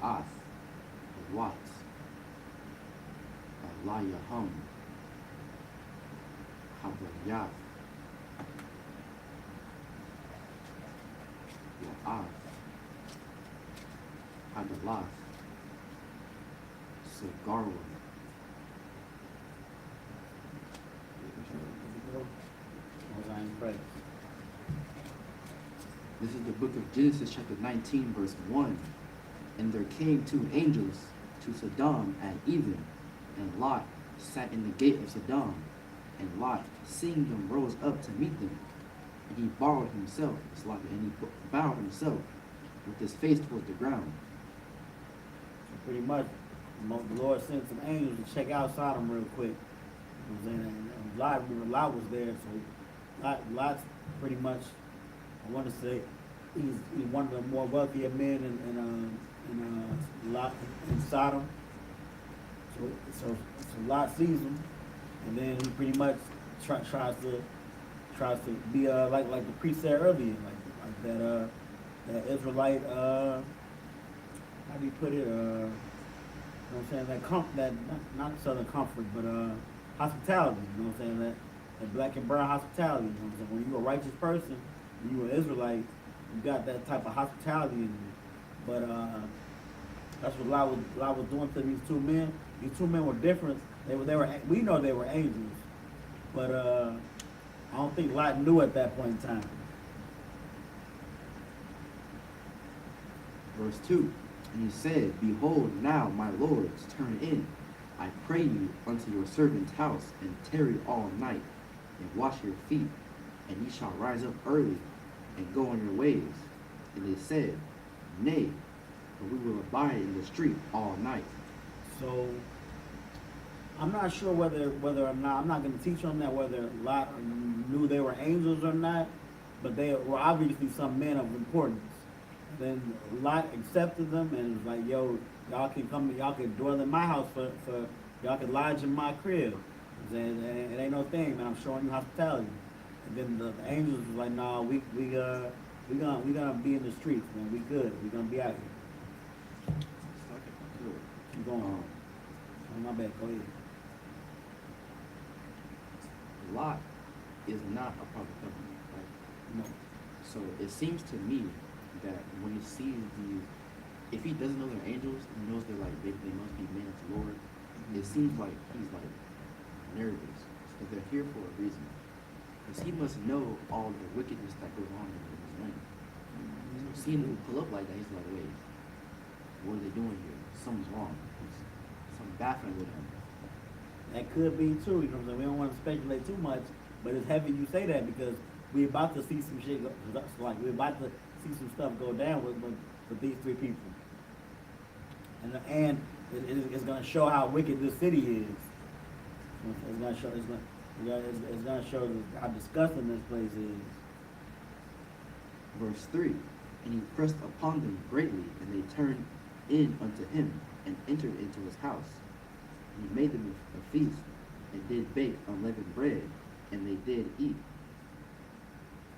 Ath, Wat, Alayahum, Habayah, Ya'ath, Hadalath, Sagarwa. This is the book of Genesis chapter 19 verse 1. And there came two angels to Sodom at even, and Lot sat in the gate of Sodom. And Lot, seeing them, rose up to meet them. And he bowed himself with his face towards the ground. So pretty much, the Lord sent some angels to check out Sodom real quick. You know what I'm saying? And Lot was there, so Lot's pretty much, I want to say, he's one of the more wealthier men in Sodom. So Lot sees him, and then he pretty much tries to be like the priest said earlier, like that Israelite how do you put it? You know what I'm saying? That not Southern comfort, but hospitality. You know what I'm saying? That black and brown hospitality. You know what I'm saying? When you're a righteous person, when you're an Israelite, you got that type of hospitality in you. But that's what Lot was doing to these two men. These two men were different. We know they were angels, but I don't think Lot knew at that point in time. Verse 2, and he said, Behold, now, my lords, turn in, I pray you, unto your servant's house, and tarry all night, and wash your feet, and ye shall rise up early, and go on your ways. And they said, Nay, for we will abide in the street all night. So I'm not sure whether or not, I'm not going to teach on that, whether Lot knew they were angels or not, but they were obviously some men of importance. Then Lot accepted them and was like, yo, y'all can come, y'all can dwell in my house for y'all can lodge in my crib. It ain't no thing, man, I'm showing you hospitality. And then the angels was like, nah, we gonna be in the streets, man, we good, we gonna be out here. Keep going on. Oh, my bad, go ahead. Lot is not a part of the covenant, right? No. So it seems to me that when he sees these, if he doesn't know they're angels, he knows they're like, they must be men of the Lord. It seems like he's like nervous, because they're here for a reason. Because he must know all the wickedness that goes on in his land. So seeing them pull up like that, he's like, wait, what are they doing here? Something's wrong. Something baffling with him. That could be true, you know what I'm saying? We don't want to speculate too much, but it's heavy you say that because we're about to see some shit go, like we're about to see some stuff go down with these three people. And it's going to show how wicked this city is. It's going to show how disgusting this place is. Verse 3, and he pressed upon them greatly, and they turned in unto him, and entered into his house. And he made them a feast, and did bake unleavened bread, and they did eat.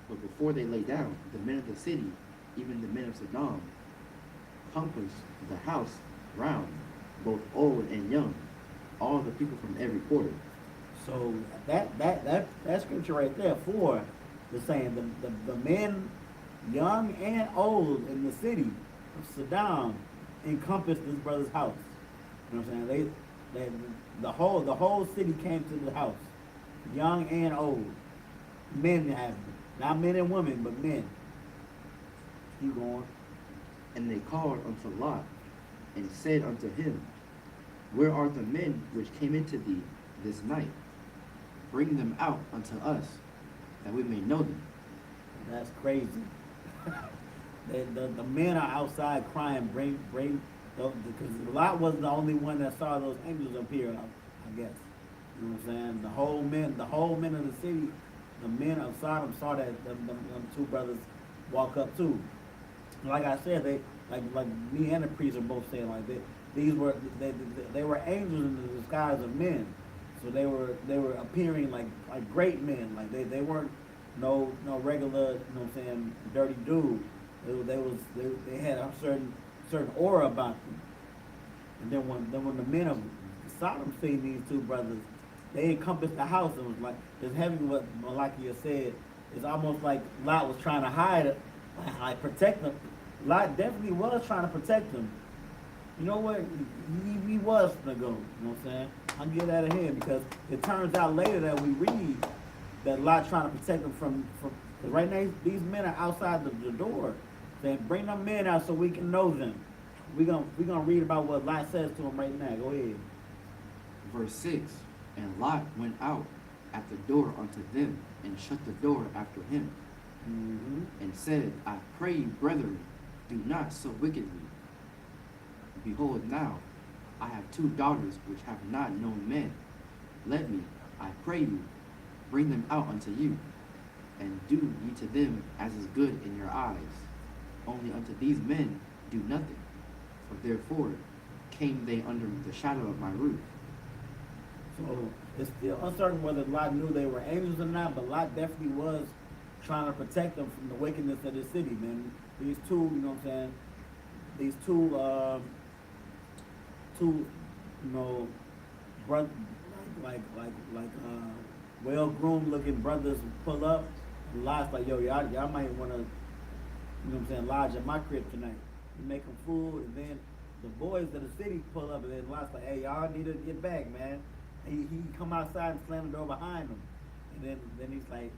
But before they lay down, the men of the city, even the men of Sodom, compassed the house round, both old and young, all the people from every quarter. So that scripture right there for the saying the men, young and old in the city of Saddam encompassed this brother's house. You know what I'm saying? They the whole city came to the house, young and old, men have not men and women, but men. Keep going. And they called unto Lot, and said unto him, Where are the men which came into thee this night? Bring them out unto us, that we may know them. That's crazy. The men are outside crying, bring, because Lot wasn't the only one that saw those angels appear, I guess. You know what I'm saying? The whole men of the city, the men of Sodom saw that them two brothers walk up too. Like I said, they like me and the priest are both saying like they were angels in the disguise of men. So they were appearing like great men. Like they weren't no regular, you know what I'm saying, dirty dude. They had a certain aura about them. And then when the men of Sodom seen these two brothers, they encompassed the house. It was like it's heavy. What Malachi said. It's almost like Lot was trying to hide it, like protect them. Lot definitely was trying to protect them. You know what? He was gonna go. You know what I'm saying? I'll get out of here because it turns out later that we read that Lot trying to protect them from because right now these men are outside the door. Saying, bring them men out so we can know them. We gonna read about what Lot says to them right now. Go ahead. Verse 6, And Lot went out at the door unto them, and shut the door after him, and said, I pray you, brethren, do not so wickedly. Behold, now I have two daughters which have not known men. Let me, I pray you, bring them out unto you, and do ye to them as is good in your eyes. Only unto these men do nothing, for therefore came they under the shadow of my roof. So it's still uncertain whether Lot knew they were angels or not, but Lot definitely was trying to protect them from the wickedness of the city, man. These two, you know what I'm saying? These two, you know, brothers, like well-groomed looking brothers pull up. And Lot's like, yo, y'all might want to, you know what I'm saying, lodge at my crib tonight. You make them food, and then the boys of the city pull up, and then Lot's like, hey, y'all need to get back, man. He come outside and slam the door behind him, and then he's like,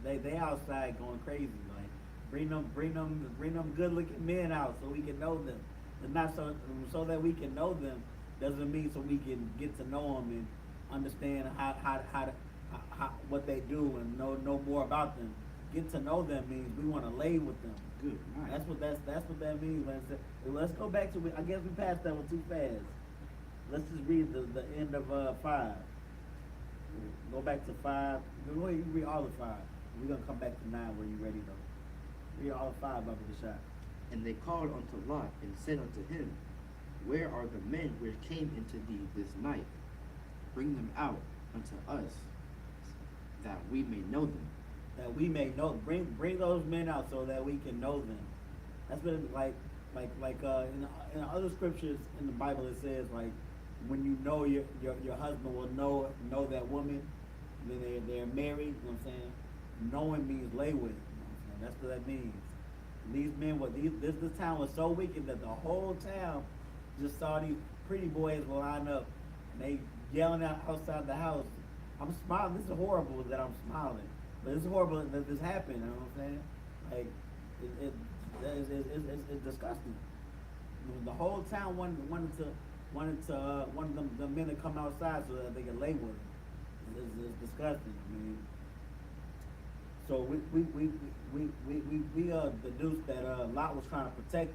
they outside going crazy, like bring them good looking men out so we can know them, and not so that we can know them doesn't mean so we can get to know them and understand how what they do and know more about them. Get to know them means we want to lay with them. Good. Nice. That's what that means. Let's go back to I guess we passed that one too fast. Let's just read the end of 5. Go back to 5. Go ahead, you read all of 5. We're gonna come back to 9 where you ready though. Read all of 5 up in the shot. And they called unto Lot, and said unto him, Where are the men which came into thee this night? Bring them out unto us, that we may know them. That we may know. Bring those men out so that we can know them. That's what it, like in other scriptures in the Bible it says like when you know your husband will know that woman, then they're married. You know what I'm saying? Knowing means lay with. You know what I'm saying? That's what that means. These men were this town was so wicked that the whole town just saw these pretty boys line up and they yelling out outside the house. I'm smiling. This is horrible that I'm smiling, but it's horrible that this happened. You know what I'm saying? Like it's disgusting. The whole town wanted the men to come outside so that they could lay with them. It's disgusting. I mean, so we deduced that Lot was trying to protect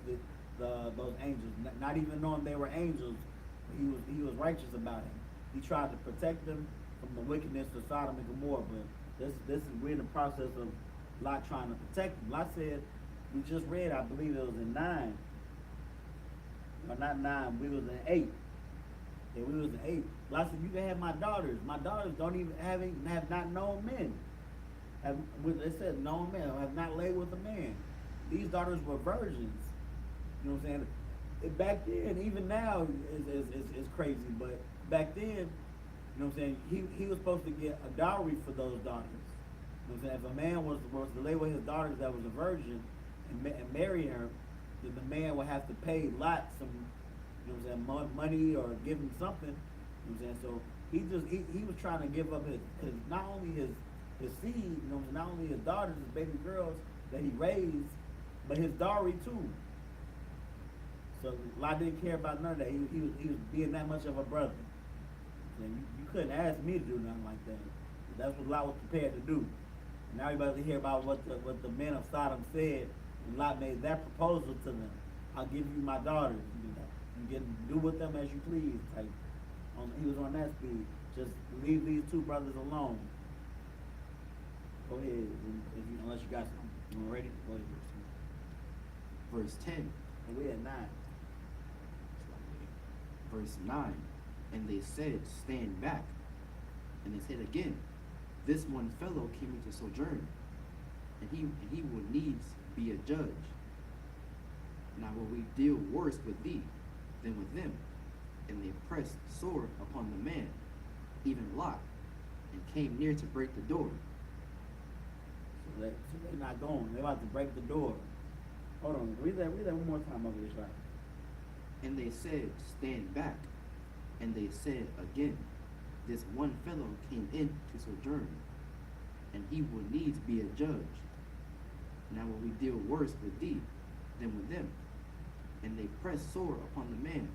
those angels, not even knowing they were angels. He was righteous about it. He tried to protect them from the wickedness of Sodom and Gomorrah. But we're in the process of Lot trying to protect them. Lot said, we just read, I believe it was in 9. No, not 9. We was in 8. Yeah, we was in 8. Lot said, you can have my daughters. My daughters don't even have not known men. They said no man have not laid with a man. These daughters were virgins. You know what I'm saying? Back then, even now is crazy, but back then, you know what I'm saying, he was supposed to get a dowry for those daughters. You know what I'm saying? If a man was to lay with his daughters that was a virgin and marry her, then the man would have to pay Lot some, you know what I'm saying, money or give him something. You know what I'm saying? So he was trying to give up his not only his seed, you know, not only his daughters, his baby girls that he raised, but his dowry too. So Lot didn't care about none of that. He was being that much of a brother. And you couldn't ask me to do nothing like that. That's what Lot was prepared to do. And now you're about to hear about what the men of Sodom said, and Lot made that proposal to them. I'll give you my daughters. You can do with them as you please. Like, he was on that speed. Just leave these two brothers alone. Go ahead, unless you got something. You ready? Go ahead. Verse 10. And we at 9. Verse 9. And they said, stand back. And they said again, this one fellow came into sojourn, and he will needs be a judge. Now will we deal worse with thee than with them? And they pressed sore upon the man, even Lot, and came near to break the door. So they're not going. They're about to break the door. Hold on. Read that one more time over this right. And they said, stand back. And they said again, this one fellow came in to sojourn, and he will needs be a judge. Now will we deal worse with thee than with them? And they pressed sore upon the man,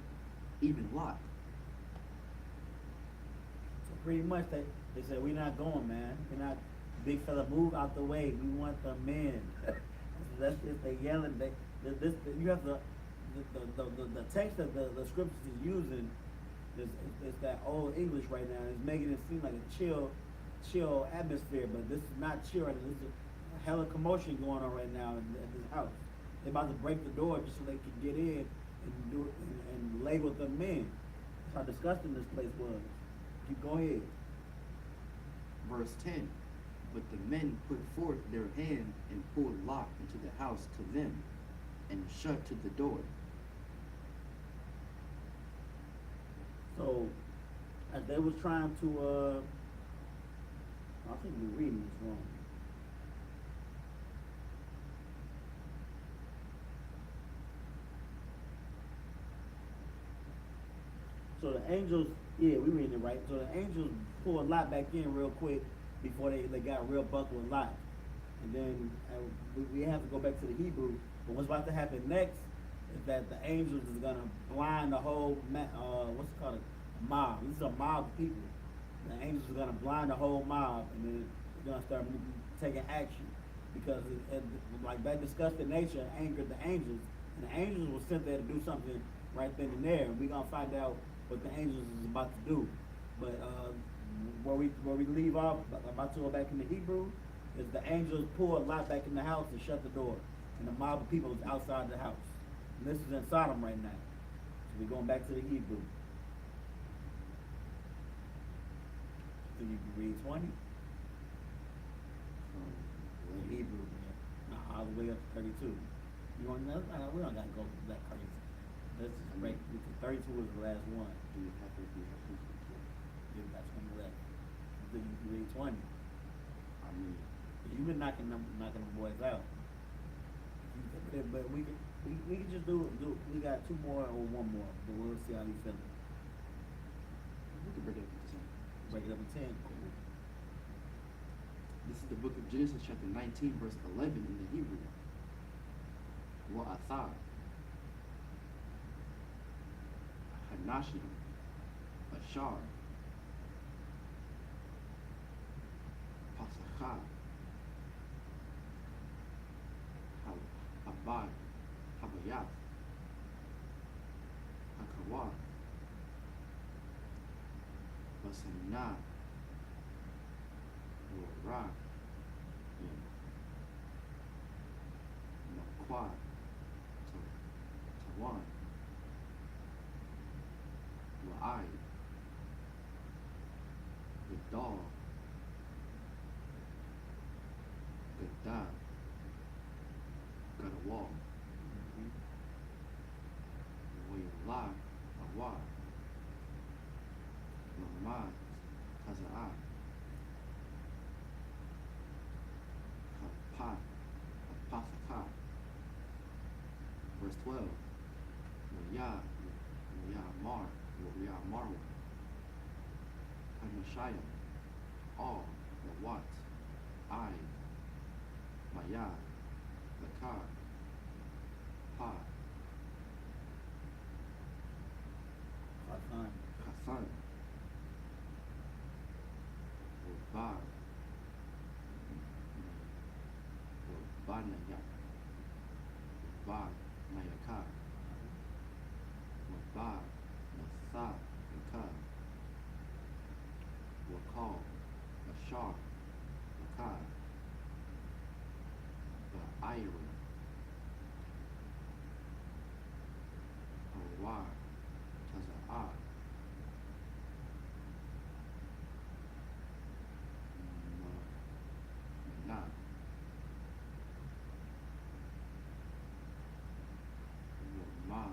even Lot. So pretty much they said, we're not going, man. We're not, big fella, move out the way. We want the men. That's just, they yelling. You have the text that the scriptures is using is that old English right now. It's making it seem like a chill atmosphere, but this is not chill. This is a hell of commotion going on right now at this house. They're about to break the door just so they can get in and do and lay with the men. That's how disgusting this place was. You go ahead. Verse 10. But the men put forth their hand and pulled Lot into the house to them, and shut to the door. So, as they was trying to, I think we're reading this wrong. So the angels, yeah, we reading it right. So the angels pulled Lot back in real quick before they got real buck with Lot. And then we have to go back to the Hebrew. But what's about to happen next is that the angels is going to blind the whole, what's it called, a mob. This is a mob of people. The angels are going to blind the whole mob, and then they're going to start taking action. Because, like that disgusting nature angered the angels, and the angels were sent there to do something right then and there. And we're going to find out what the angels is about to do. But where we leave off, about to go back in the Hebrew, is the angels pulled Lot back in the house and shut the door. And the mob of people is outside the house. And this is in Sodom right now. So we're going back to the Hebrew. So you can read 20. The Hebrew, man. All the way up to 32. You want another? We don't gotta go that crazy. Let's just break. 32 was the last one. Do you have to be You got 20 left. Then you can read 20. I mean, You've been knocking them boys out. But we can just do. We got 2 more or 1 more, but we'll see how you feel. we can break it up into some. Break it up in 10. This is the book of Genesis, chapter 19, verse 11 in the Hebrew. Wa'athar, Hanashim, Ashar, Pasachah, Habad, Habayat, Hakawar, Basamna, Ra, Naquad, Tawan, Wa'ai, the dog, Dad. Got a wall. Where you lie, a why. No mind, has an eye. Pot, a pasaka. Verse 12. Mar, Marwa. Hanashaya. All, the what, I, Maya, the car, Pa, Hassan. Hassan, Bar, Banaya, Bar, Mayaka, Bar, Nasa, Ka, Wakal, Ashar, Ka, the Iron, Awar, Taza'a, Na, Ma,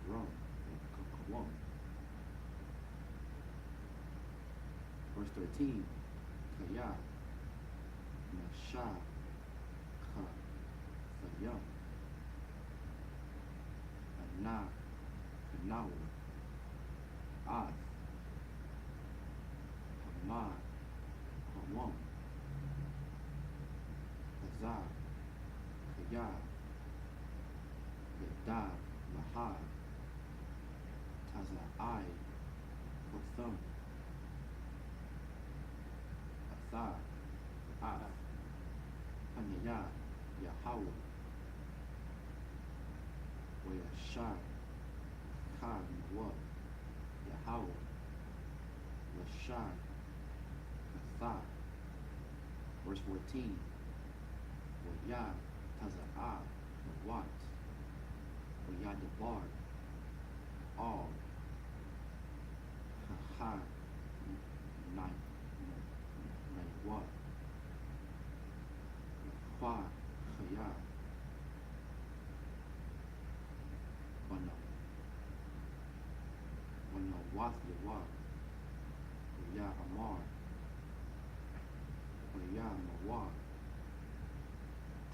Rum, Kakawam. Verse 13, Kaya, Nasha, Ka, Sayam, Ana, Kanawa, As, Hamad, Hawam, Hazar, Kaya, Yadad, Lahad, Taza'ai, Kotham, Athar, Af, Hanaya, Yahweh, Wayashar, Khan, Nawab, Yahweh, Lashar, Kathar. Verse 14. Waya, Taza'a, Nawat, Waya Debar, all, Ha, Naiwa, Kwa, Khaya, Wanawath Yawa, Waya Amar, Waya Mawar,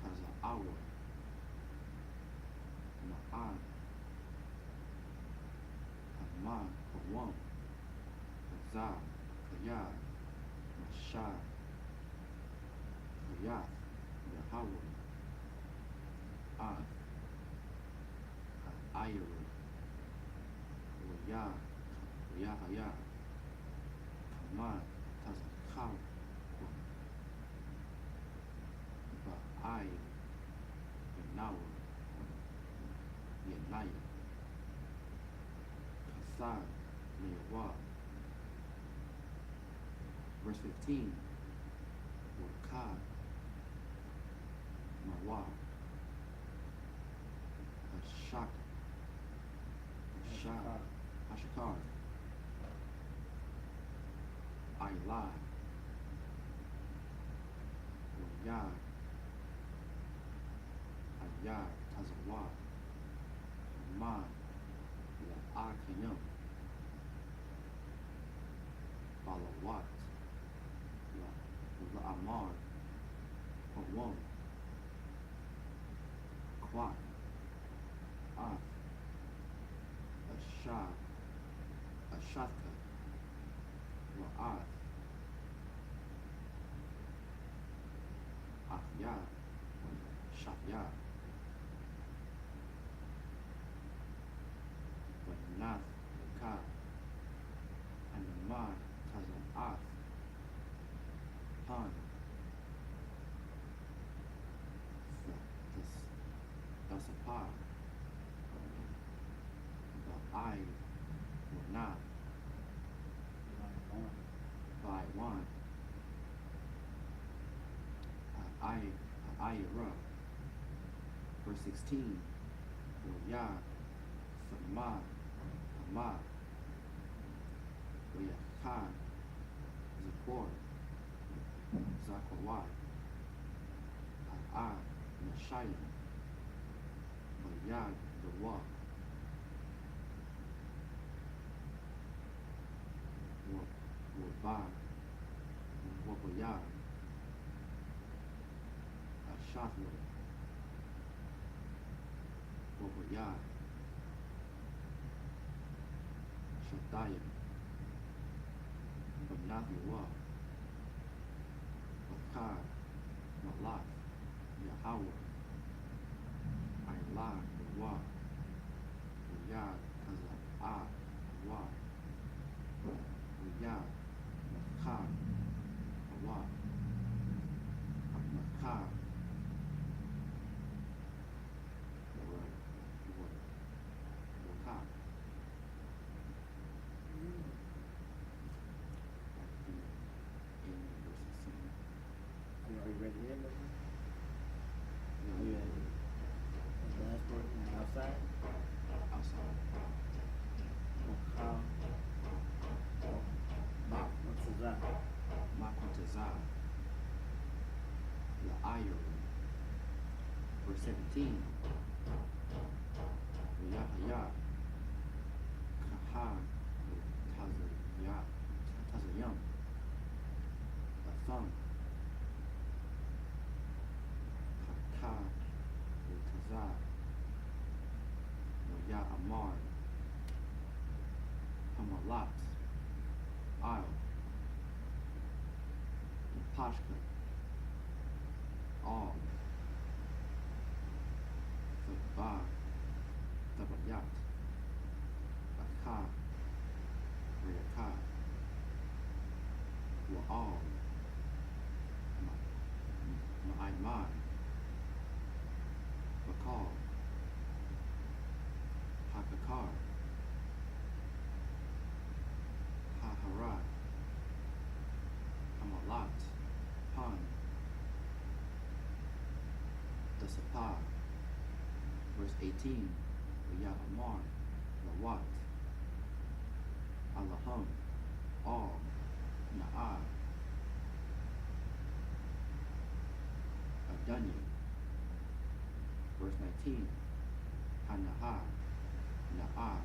Taza'awa, Ma'an, Haman, Kawam, Hazar, Kaya, Mashar, Kayath, Yahweh, An, Ayru, Waya, Haya, Kaman, Tazakar, Ba'ai, Yanawa, Yanaya, Kasan, Newa. Verse 15, Wakad, Mawa, Hashakar, Ayla, Wayar, Ayar, Tazawa, Man, Akayam, Balawat, Amar, Hawam, Kwat, Af, Ashaka, Wa'ath, Afya, Shafya, Wanath, Ka, and the Man, Tazan Ath, Han, Dasapar, the I will not by one. Ayra, verse 16. Waya, Sama, Hama, Wayakhan, Zakor, Zakawai, Shayam, Bayag the Wa, Waba, Wabayag, Ashafwa, Wabayag, Shatayam, Banathi Wa, Bakar, Malak, Yahweh, Ayla, Wa, Yad, Kaza, Wa, Yad, Makar, Wa, Makar, Wakar. Are you ready to end it? Yeah, Yeah. The last part, outside? outside. What's that? Makwantazah, La'ayr, verse 17. Yahya, Kaha, Tazayam, Atham, Haka, Tazah, Ya Amar, Hamalat, Al, Pashka, All, Thabah, Tabayat, Akha, Riyakah, Wa'al, Ma'aiman, Bakal, Hakakar, Haharat, Hamalat, Han, Dasapah, verse 18, Ya Amar, Lawat, Allahum, All, Na'ah, Adani, verse 19, Hanaha, Na'ah,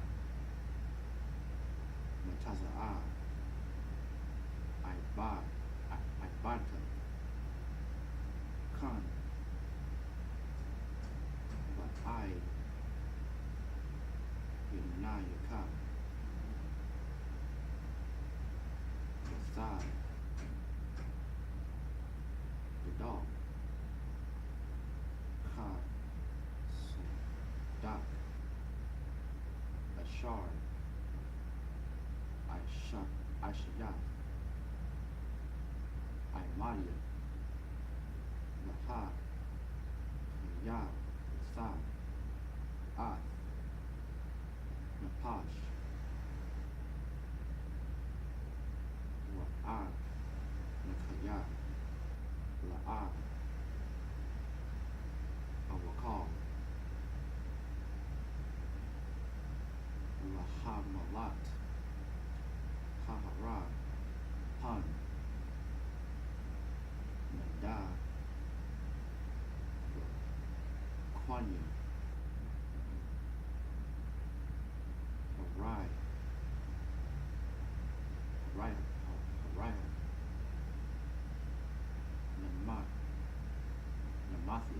Mataza'ah, Ibadta, Khan, Ba'ai, Yunayaka, Basai, Gadal, Kha, Sudak, Ashar, Ashayat, Imalia, Laha, Ya, Sa, Ath, Napash, Wa'ad, Nakaya, La'ad, Awakal, Lahamalat, Haharad, Hun, Nada, Kwanya, Harai, Harai, Namathi,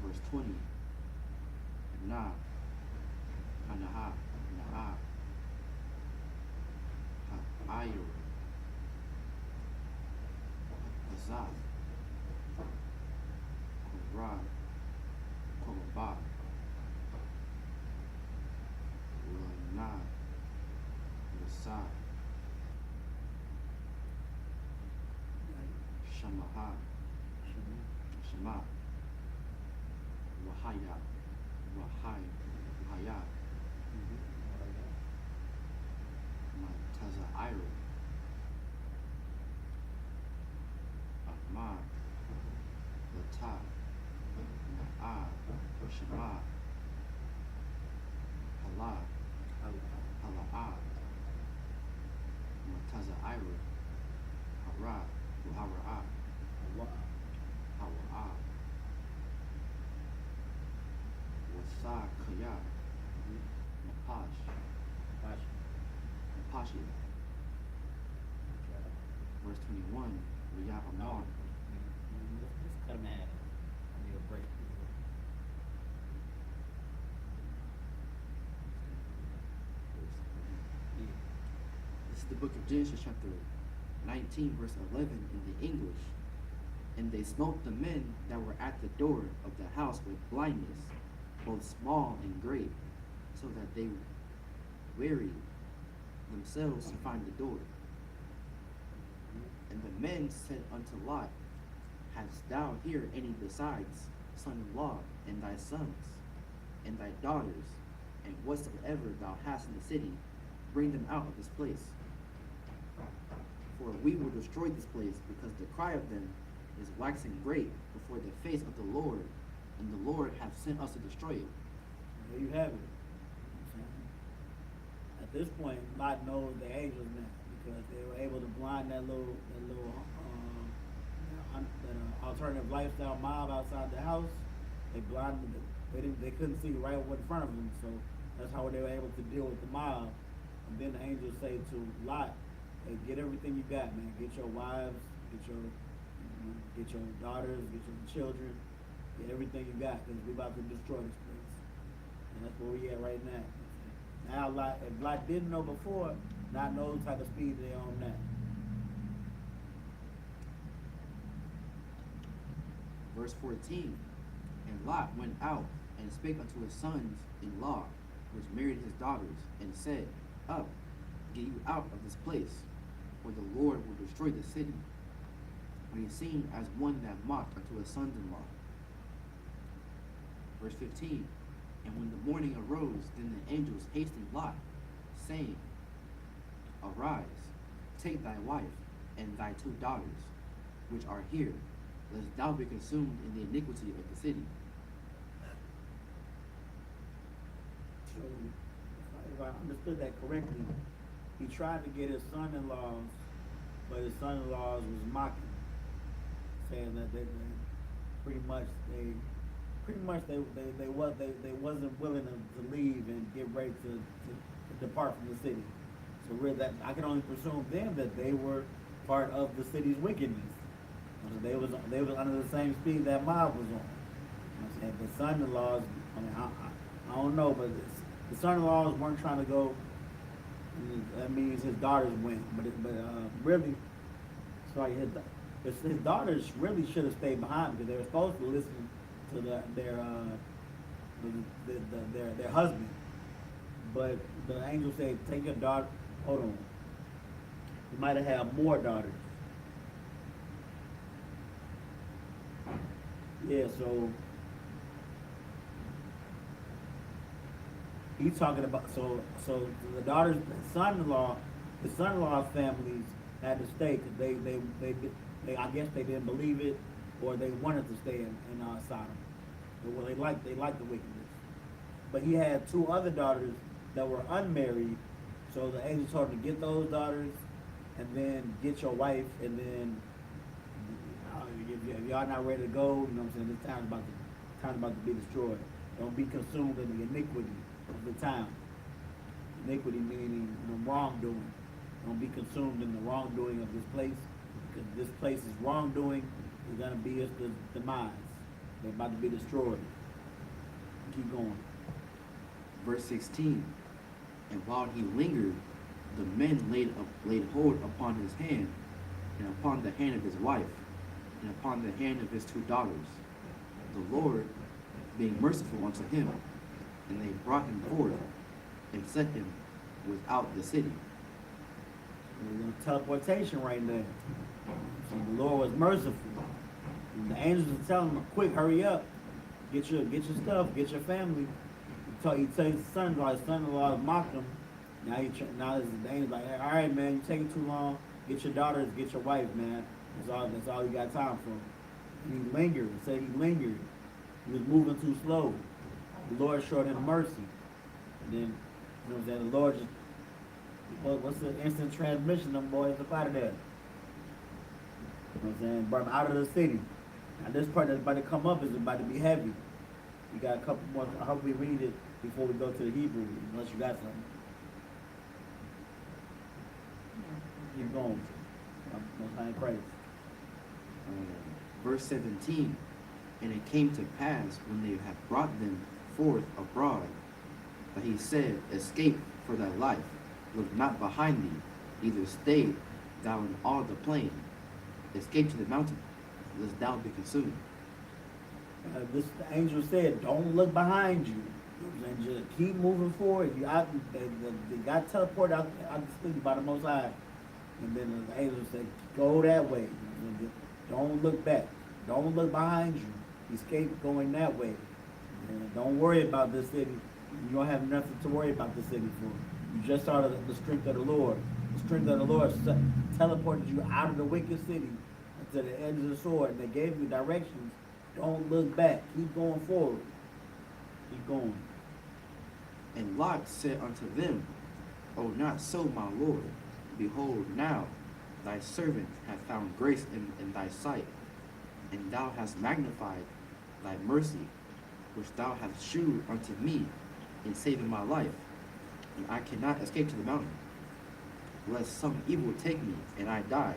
verse 20, Na, Hanaha, Na'a, Ha'ayr, Azaz, Korah, Korobah, Lana, Lasa, Shamaha, Shema, Wahaya, Mataza'ir, Ahmad, Lata, Na'a, Shema, Hala, Hala'ah, Mataza'ir, Hara, Hawa'ah, watch it. Verse 21, Beaumont. Let's cut him out. I need a break. This is the book of Genesis, chapter 19, verse 11 in the English. And they smote the men that were at the door of the house with blindness, both small and great, so that they wearied themselves to find the door. And the men said unto Lot, Hast thou here any besides son-in-law, and thy sons, and thy daughters, and whatsoever thou hast in the city, bring them out of this place. For we will destroy this place, because the cry of them is waxing great before the face of the Lord, and the Lord hath sent us to destroy it. There you have it. At this point, Lot knows the angels now because they were able to blind that little alternative lifestyle mob outside the house. They blinded them. They couldn't see right what in front of them, so that's how they were able to deal with the mob. And then the angels say to Lot, "Hey, get everything you got, man. Get your wives, get your daughters, get your children, get everything you got, because we're about to destroy this place." And that's where we at right now. Now, if Lot didn't know before, not know the type of speed they on now. Verse 14, And Lot went out and spake unto his sons-in-law, which married his daughters, and said, Up, get you out of this place, for the Lord will destroy the city. And he seemed as one that mocked unto his sons-in-law. Verse 15, And when the morning arose, then the angels hastened Lot, saying, Arise, take thy wife and thy 2 daughters, which are here, lest thou be consumed in the iniquity of the city. So, if I understood that correctly, he tried to get his son-in-laws, but his son-in-laws was mocking, saying that they wasn't willing to leave and get ready to depart from the city. So really, that I can only presume them that they were part of the city's wickedness. They was under the same speed that mob was on. You know what I'm saying? The son-in-laws, I don't know, but the son-in-laws weren't trying to go. That means his daughters went, but really, sorry, his daughters really should have stayed behind because they were supposed to listen to their husband. But the angel said, "Take your daughter." Hold on. You might have had more daughters. Yeah, so he's talking about so the daughters, his son-in-law's families had to stay because they I guess they didn't believe it or they wanted to stay in Sodom. Well, they liked the wickedness. But he had 2 other daughters that were unmarried, so the angel told him to get those daughters and then get your wife, and then if y'all not ready to go, you know what I'm saying, this time's about to be destroyed. Don't be consumed in the iniquity of the town. Iniquity meaning wrongdoing. Don't be consumed in the wrongdoing of this place, because this place's wrongdoing is going to be its demise. They're about to be destroyed. Keep going. Verse 16, And while he lingered, the men laid hold upon his hand, and upon the hand of his wife, and upon the hand of his 2 daughters, the Lord being merciful unto him, and they brought him forth, and set him without the city. Teleportation right there. So the Lord was merciful. And the angels were telling him, "Quick, hurry up, get your stuff, get your family." He tells his son-in-law mocked him. Now the angel's like, "All right, man, you're taking too long. Get your daughters, get your wife, man. That's all you got time for." And he lingered. It said he lingered. He was moving too slow. The Lord showed him mercy. And then, you know what I'm saying, the Lord just, what's the instant transmission, them boys up out of there? You know what I'm saying? Brought them out of the city. Now this part that's about to come up is about to be heavy. We got a couple more. I hope we read it before we go to the Hebrew, unless you got something. Keep going. Most High in Christ. Verse 17, and it came to pass when they had brought them forth abroad, that he said, escape for thy life, look not behind thee, neither stay thou in all the plain, escape to the mountain, lest thou be consumed. The angel said, don't look behind you. And just keep moving forward. They got teleported out the city by the Most High. And then the angel said, go that way. Don't look back. Don't look behind you. Escape going that way. And don't worry about this city. You don't have nothing to worry about the city for. You just saw the strength of the Lord. The strength of the Lord teleported you out of the wicked city to the edge of the sword. And they gave you directions. Don't look back. Keep going forward. Keep going. And Lot said unto them, O not so, my Lord. Behold, now thy servant hath found grace in thy sight, and thou hast magnified thy mercy, which thou hast shewed unto me in saving my life. And I cannot escape to the mountain, lest some evil take me, and I die.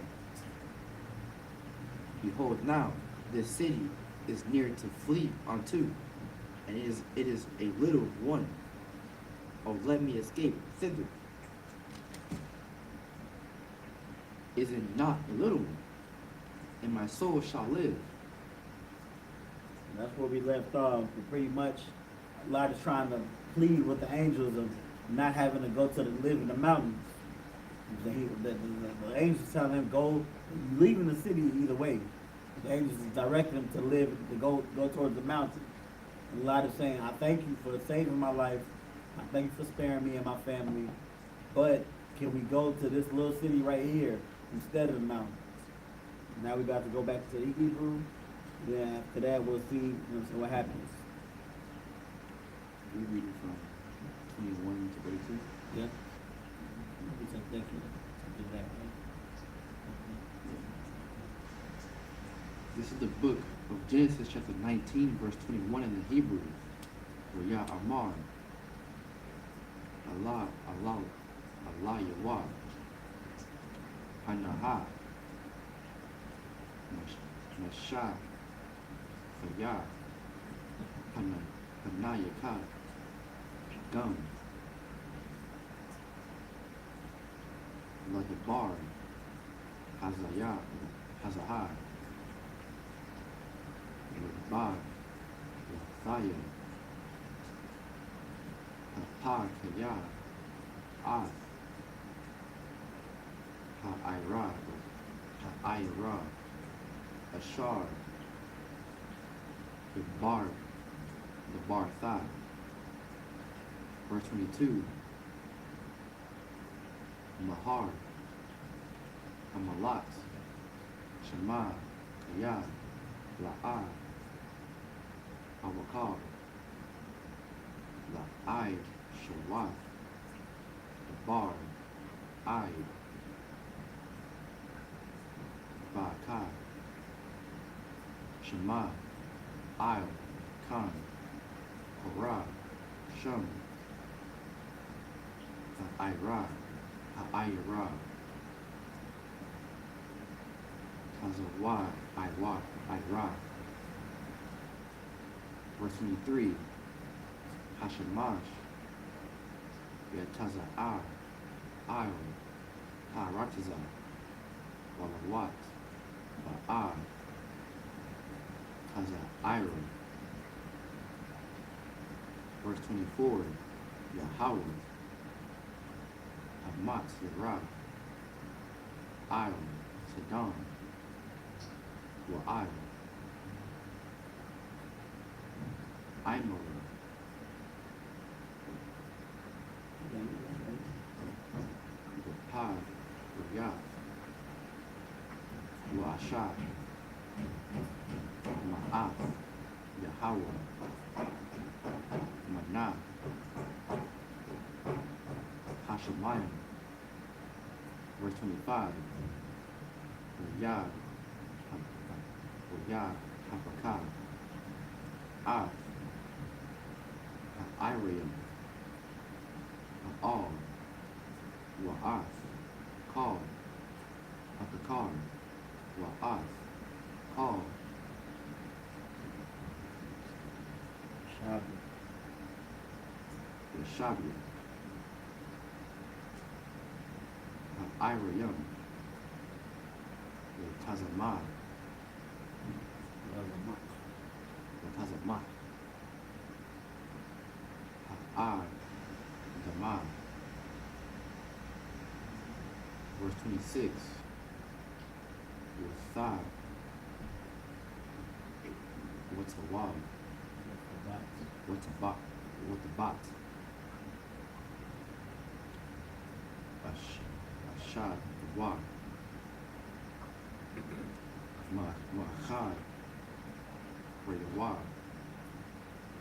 Behold, now this city is near to flee unto, and it is a little one. Oh, let me escape thither. Is it not a little one? And my soul shall live. And that's where we left off. Pretty much, Lot is trying to plead with the angels of not having to go to live in the mountains. The angels telling him, go, leaving the city either way. The angels is directing him to go towards the mountain. And Lot is saying, I thank you for saving my life. I thank you for sparing me and my family. But can we go to this little city right here instead of the mountains? Now we got to go back to the Hebrew. Then after that, we'll see what happens. We read it from 21 to 32. Yeah. Thank you. Something like that. This is the book of Genesis chapter 19, verse 21 in the Hebrew. Where Yah Amar, Allah, Yahweh, Hanaha, Nasha, Fayah, Hanayaka, Gum, Ladabar, Hazayah, Hazahar, Ladbar, Lathaya, Hapakaya, Ath, Ha'ira, Ashar, the Bartha. Verse 22, Mahar, Amalat, Shema, Kayad, La'ah, Awakar, La'ai, Shawath, the Bar, Ai, Ba'kai, Shema, Il, Khan, Korah, Shum, Ha'ira, Ha'ira, Kazawai, Ira. Verse 23, Hashemash, Yataza'ar, Il, Ha'aratiza, Walawat, Ba'ar, Kaza'ira. Verse 24, Yahweh, Hamat, Yerah, Il, Saddam, Wa'il, Imor, Wa'pad, Wa'yah, Wa'ashah, Ma'af, Yahweh, Manah, Hashemayim. Verse 25, Wa'yah, Hapakah, Af, Ha'iriam, Ha'al, Wa'af, call, Hakakar, Wa'ath, call, Shabbat. Washabi, Ha'irayim, Tazamah, Tazamah, Ha'ar, Damah. Verse 26. Wathah. What's a wab? What's a bot? What's a bot? Ashad, wab. Ma'achad. For your wab.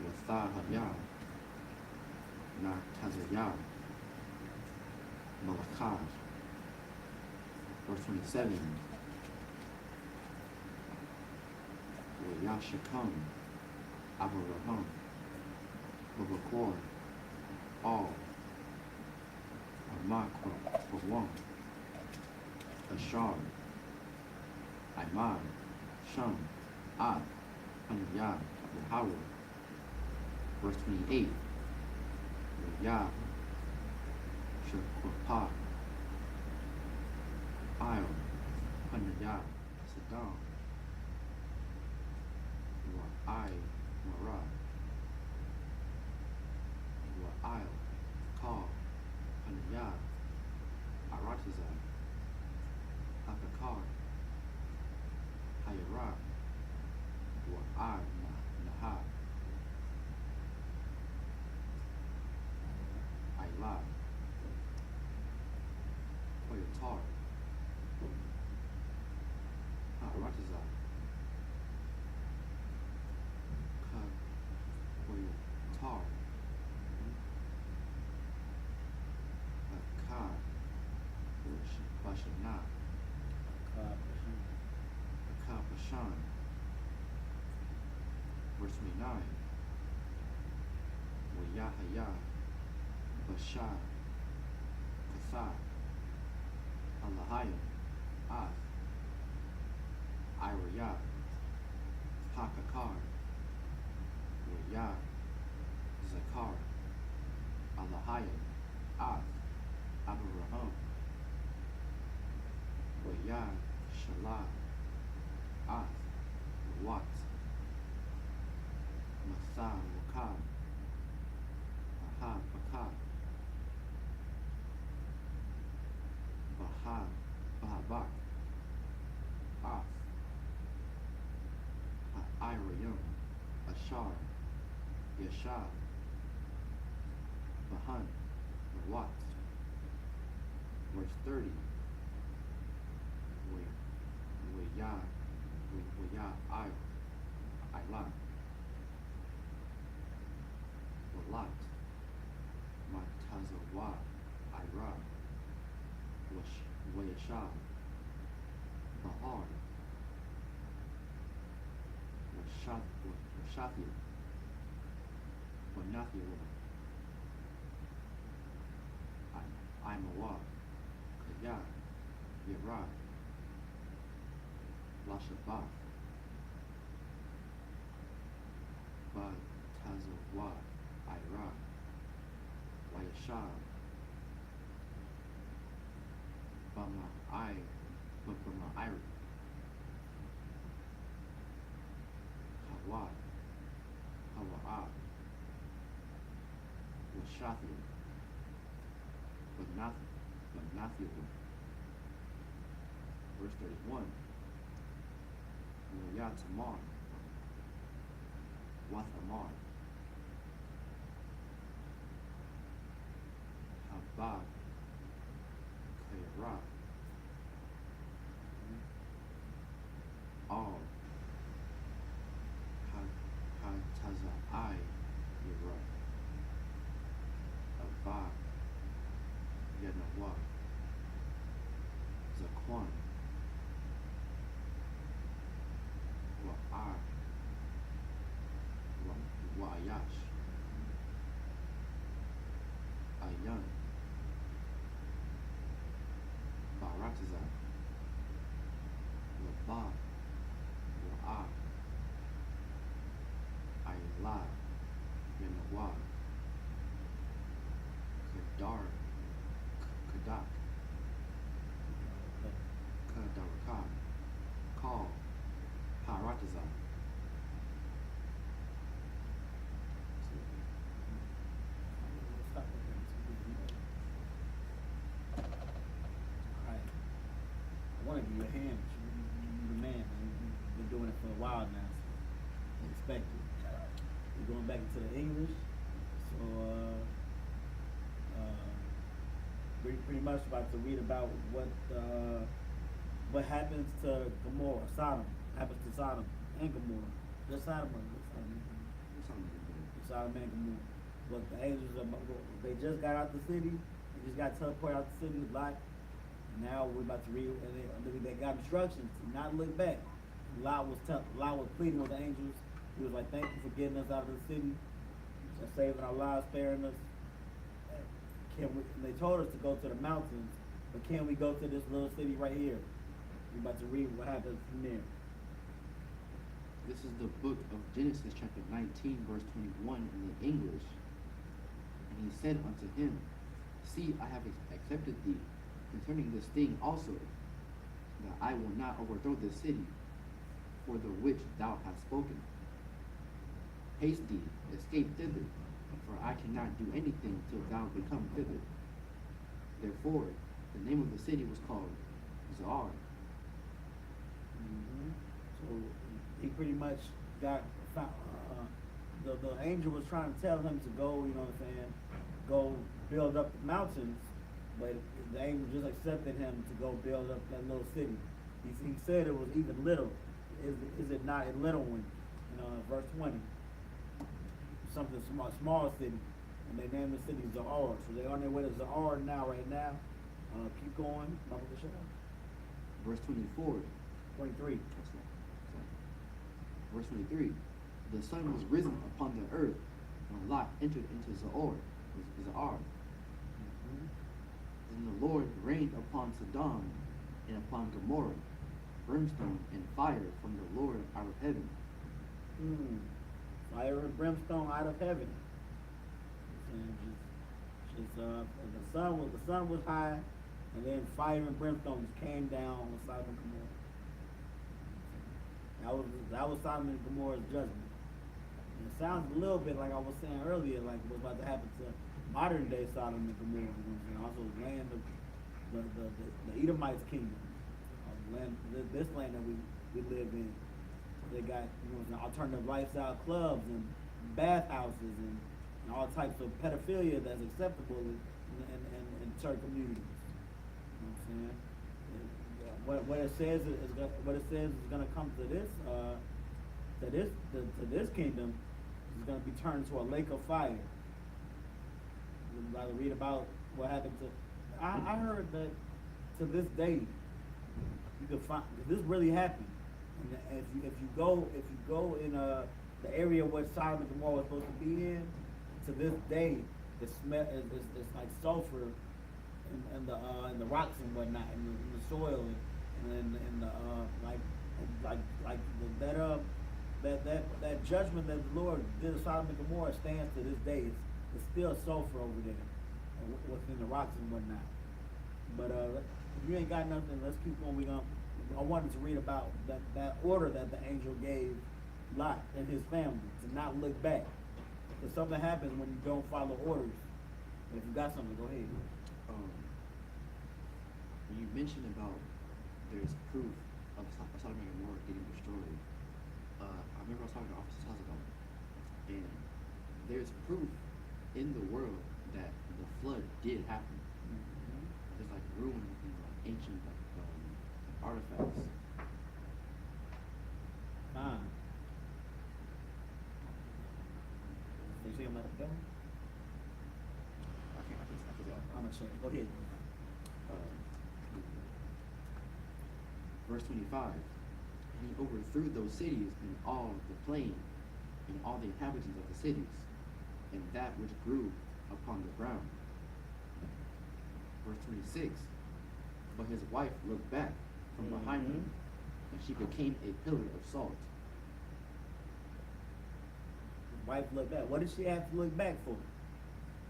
Wathah hayab. Na tazayab. Malachad. Verse 27. Yashakam, Abaraham, Babakor, all, Amakra, Bawam, Ashar, Imad, Sham, Ad, Hanayab, Yahweh. Verse 28. Yah, Shakwapah, Isle, Hanayab, Saddam. Marad, Wa'il, Kal, Hanayab, Aratazai, Hakakar, Hayarab, Wa'ai, Nahab, Ailab, Koyatar, Aratazai, Tar, Akkad, Bashanah, Akkad Bashan. Verse 29. Wayahaya, Bashar, Kathar, Alahayim, Ath, Irayah, Hakakar, Wayah, Zakar, Alahayim, Ath, Abraham, Wayah, Shalah, Ath, Wat, Matha, Wakad, Aha, Bakad, Bahad, Bahabak, Ath, Irayim, Ashar, Yashar, Bahan, Wat. Verse 30. Wayah, Ilat, Walat, Matazawa, Ira, Wayashab, Bahar, Washathir, Wanathir, Imawab, Kayad, Yerad, Lashabath, Batazawad, Iraq, Wayashab, Bama Iri, Hawad, Hawa'ab, Washathir, Banathir. Verse 31. Yatamar, Wathamar, Habab, Kayra, all, Hatazai, Yera, Abab, Yanawa, Zakwan, Wa'ayash, Ayan, Paratazar, Laba, Wa'a, Ayla, Menawa, Kadar, Kadak, Kadaraka, Call, Paratazar. Stop right there. Alright. I want to give you a hand. You're the man. You've been doing it for a while now. So expect it. We're going back into the English. So, pretty much about to read about what happens to Gomorrah, Sodom. Happens to Sodom and Gomorrah. Just Sodom and Sodom and Gomorrah. Look, the angels they just got out the city. They just got teleported out the city, Lot. Now we're about to read, and they got instructions to not look back. Lot was pleading with the angels. He was like, "Thank you for getting us out of the city, for saving our lives, sparing us. And they told us to go to the mountains, but can we go to this little city right here?" We're about to read what happens from there. This is the book of Genesis, chapter 19, verse 21 in the English. And he said unto him, See, I have accepted thee concerning this thing also, that I will not overthrow this city, for the which thou hast spoken. Haste thee, escape thither, for I cannot do anything till thou become thither. Therefore, the name of the city was called Zoar. So he pretty much got found, the angel was trying to tell him to go, you know what I'm saying, go build up the mountains, but the angel just accepted him to go build up that little city. He said it was even little. Is it not a little one? You know, in verse 20. Something small city. And they named the city Zoar. So they're on their way to Zoar right now. Keep going. Verse 24. 23. Verse 23. The sun was risen upon the earth, and Lot entered into Zoar. Then the Lord rained upon Sodom and upon Gomorrah brimstone and fire from the Lord out of heaven. Fire and brimstone out of heaven. The sun was high, and then fire and brimstone just came down on Sodom and Gomorrah. That was Sodom and Gomorrah's judgment. And it sounds a little bit like I was saying earlier, like what's about to happen to modern day Sodom and Gomorrah. You know, and also the land of the Edomites' kingdom, this land that we live in. They got, you know, alternative lifestyle clubs and bathhouses and all types of pedophilia that's acceptable in certain communities. You know what I'm saying? What it says is going to come to this kingdom is going to be turned to a lake of fire. You'd rather read about what happened to. I heard that to this day you can find this really happened. And if you go in the area where Sodom and Gomorrah was supposed to be in, to this day it's like sulfur in the rocks and whatnot, in the soil and that judgment that the Lord did to Sodom and Gomorrah stands to this day. It's still sulfur over there, within the rocks and whatnot. But if you ain't got nothing, let's keep going. I wanted to read about that order that the angel gave Lot and his family to not look back. Because something happens when you don't follow orders. If you got something, go ahead. When you mentioned about there's proof of Sodom and Gomorrah getting destroyed, I remember I was talking to Officer Sazadon, and there's proof in the world that the flood did happen. There's like ruins and like ancient artifacts. You see him at the film? I forgot. I'm gonna show you. Go ahead. Verse 25. And he overthrew those cities and all the plain and all the inhabitants of the cities and that which grew upon the ground. Verse 26. but his wife looked back from behind him, and she became a pillar of salt. His wife looked back. What did she have to look back for?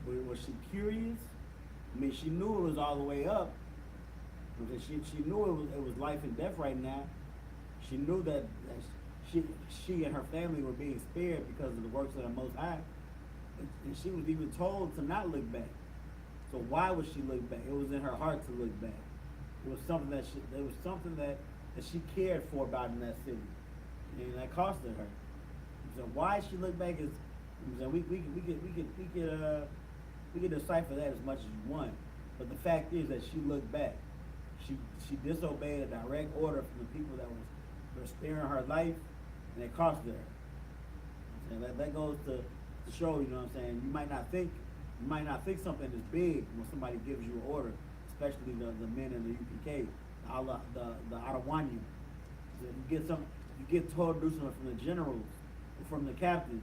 Was she curious? I mean, she knew it was all the way up. Because she knew it was life and death right now. She knew that she and her family were being spared because of the works of the Most High. And she was even told to not look back. So why would she look back? It was in her heart to look back. It was something that she cared for about in that city, and that costed her. So why she looked back is, we could decipher that as much as you want. But the fact is that she looked back. She disobeyed a direct order from the people that were sparing her life, and it cost her. And that goes to show, you know what I'm saying, you might not think something is big when somebody gives you an order, especially the men in the UPK, the Adawanians. You get told to do something from the generals or from the captain,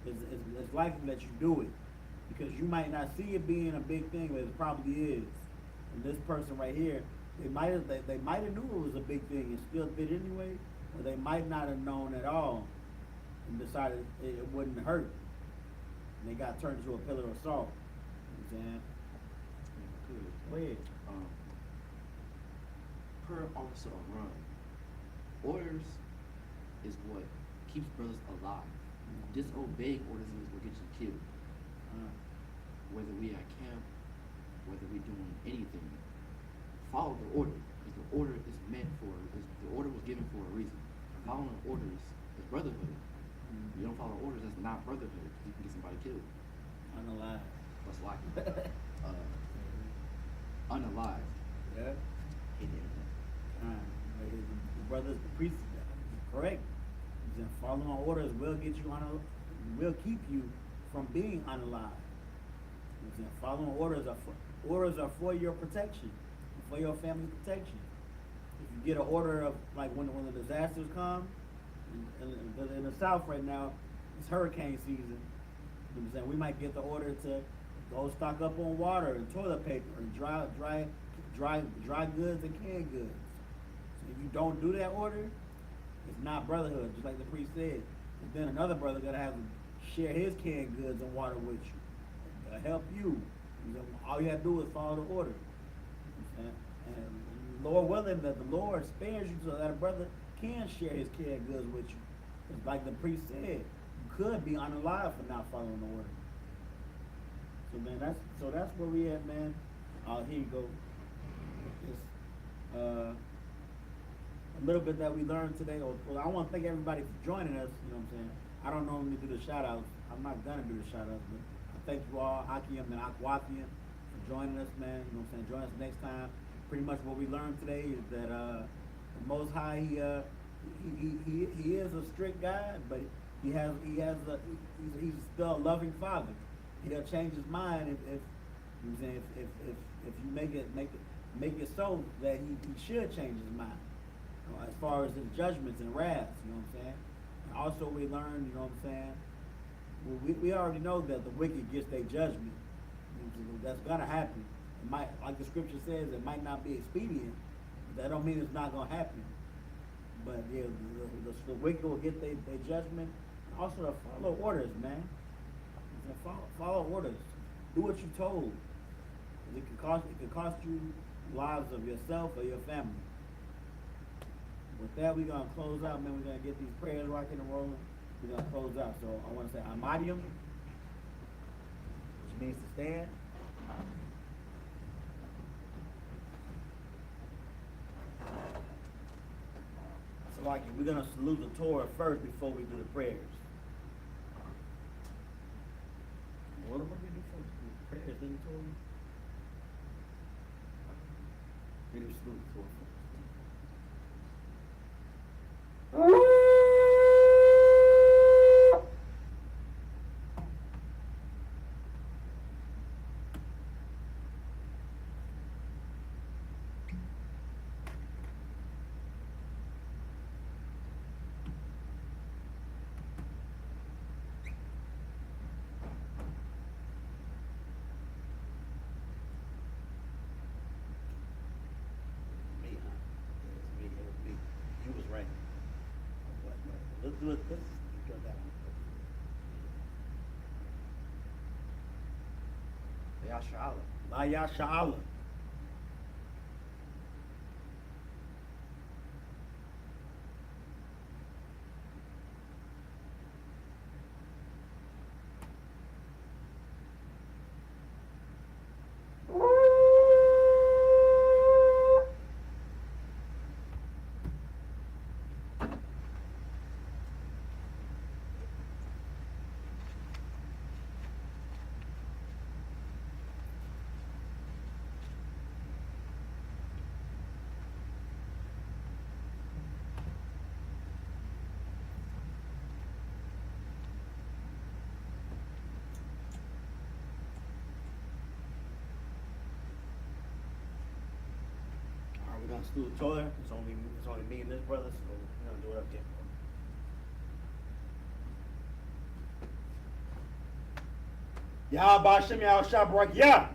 it's likely that you do it. Because you might not see it being a big thing, but it probably is. And this person right here, they might have knew it was a big thing and still did anyway, or they might not have known at all and decided it wouldn't hurt. And they got turned into a pillar of salt. You know what I'm saying? Good. Go ahead. Per officer of run, orders is what keeps brothers alive. Disobeying orders is what gets you killed. Whether we at camp, whether we doing anything, follow the order, because the order is the order was given for a reason. Following orders is brotherhood. You don't follow orders, that's not brotherhood, because you can get somebody killed. Unalive. What's like unalive. Yeah. Hate the internet. The brothers, the priests, correct. Following orders will get you will keep you from being unalive. Following orders are for your protection, for your family protection. If you get an order of, like, when the disasters come, in the South right now, it's hurricane season. You know what I'm saying? We might get the order to go stock up on water and toilet paper and dry goods and canned goods. So if you don't do that order, it's not brotherhood, just like the priest said. And then another brother gonna have to share his canned goods and water with you. Help you. All you have to do is follow the order. And Lord willing that the Lord spares you so that a brother can share his canned goods with you. It's like the priest said, you could be unalive for not following the order. So man, that's where we at, man. Here you go. It's a little bit that we learned today. Well, I want to thank everybody for joining us. You know what I'm saying? I don't normally do the shout outs. I'm not gonna do the shout outs, but thank you all, Akim and Akwafian, for joining us, man. You know what I'm saying? Join us next time. Pretty much what we learned today is that the Most High, he is a strict God, but he's still a loving Father. He'll change his mind if you know what I'm saying, if you make it so that he should change his mind, you know, as far as his judgments and wraths. You know what I'm saying? And also we learned, you know what I'm saying. We already know that the wicked gets their judgment. That's gonna happen. It might, like the scripture says, it might not be expedient, but that don't mean it's not gonna happen. But yeah, the wicked will get their judgment. Also, to follow orders, man. Follow orders. Do what you're told. It could cost you lives of yourself or your family. With that, we're gonna close out, man. We're gonna get these prayers rocking and rolling. We're going to close out. So I want to say Amadium, which means to stand. So like, we're going to salute the Torah first before we do the prayers. What do we do first? The prayers in the Torah? We do salute the Torah first. do it this. Do it that one. Yasha Allah. La Yasha Allah. We're gonna school the Torah. It's only me and this brother, so we're gonna do it up there. Yah Ba'Shem Yah Shabrak Yah.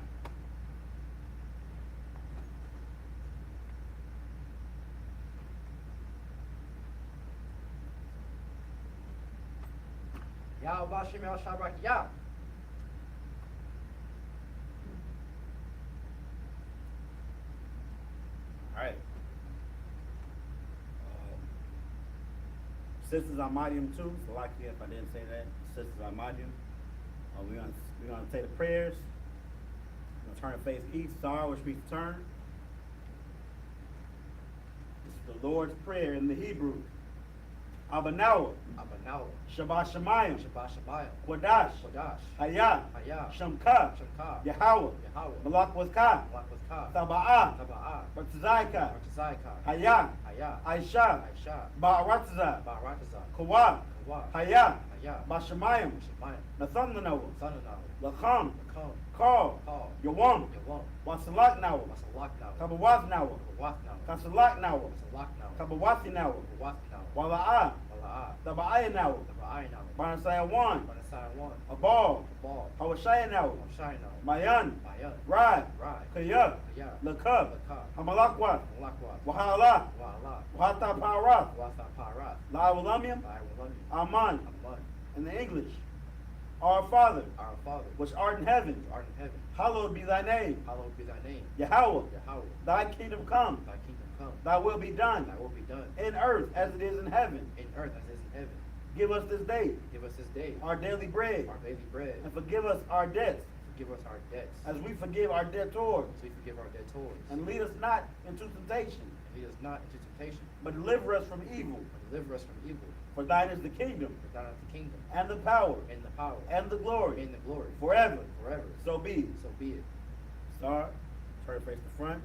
Ya Bashim Ya Shabrak Ya. Alright. Sisters Ahmadium too, so like if I didn't say that. Sisters Ahmadium. We're gonna say the prayers. We're gonna turn the face east, Sar, which means turn. This is the Lord's Prayer in the Hebrew. Abanawa, Abanawa. Shabbat Shemayim, Shabbat Shabayim. Kodash, Kodash. Hayah, Hayah. Shamka, Shamka. Yahweh, Yahweh. Malak was Ka, Malak was Ka. Taba'ah, Taba'ah. Bartzaika, Bartzaika. Hayah, Hayah. Aisha, Aisha. Ba'aratza, Barakazah. Kawa, Kawa. Hayah, Hayah. Bashamayim, Shemayim. Nathanawa, Sananawa. Lacham, Lakam. Call, Call. Yawam, Yawam. Wasalak Nawa, Masalak Nawa. Kabawaz Nawa, Kawak Nawa. Kasalak Nawa, Masalak Nawa. Kabawasi Nawa, Kawak Nawa. Wala'ah, Wala'ah. Taba'aya Nawa, Taba'ai Nawa. Barnasaya Wan, Banasai Wan. Abal, Ball. Hawashaya Nawa, Shai Nawa. Mayan, Mayan. Rad, Rai. Kaya, Hayah. Lakab, Lakab. Hamalakwa, Malakwa. Wahala, Wa'ala. Wata Parath, Wasa Parat. La'awalamium, Lai Walami. Aman, Aman. in the English. Our Father, Our Father, which art in heaven, who art in heaven, hallowed be thy name. hallowed be thy name. Yahweh, Yahweh, thy kingdom come, thy kingdom come, thy will be done, thy will be done, in earth as it is in heaven. in earth as it is in heaven. Give us this day Give us this day our daily bread, our daily bread, and forgive us our debts, forgive us our debts, as we forgive our debtors. as we forgive our debtors. And lead us not into temptation, And lead us not into temptation, but deliver us from evil. but deliver us from evil. For thine is the kingdom, For thine is the kingdom, and the power, and the power, and the glory, and the glory, forever. forever. So be it. So be it. Start. Turn face the front.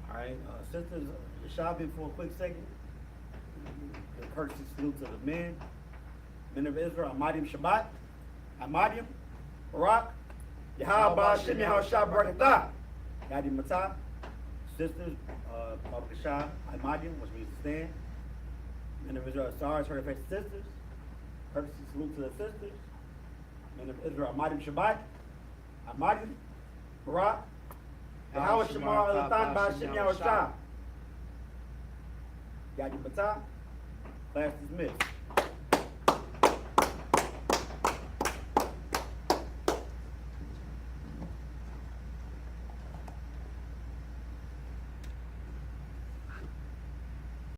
All right, sisters, shopping for a quick second. A courtesy salute to the men of Israel, Ahmadium Shabbat, Ahmadium, Barak, Yahweh Shem Yahweh Barakatah, Yadi Matah, sisters, Babakashah, Ahmadium, which means to stand. Men of Israel, stars, her face sisters, courtesy salute to the sisters. Men of Israel, Ahmadium Shabbat, Ahmadium, Barak, Yahweh Shemar Alatan Ba'Shem Yahweh Shah. Yadi Matah, class dismissed.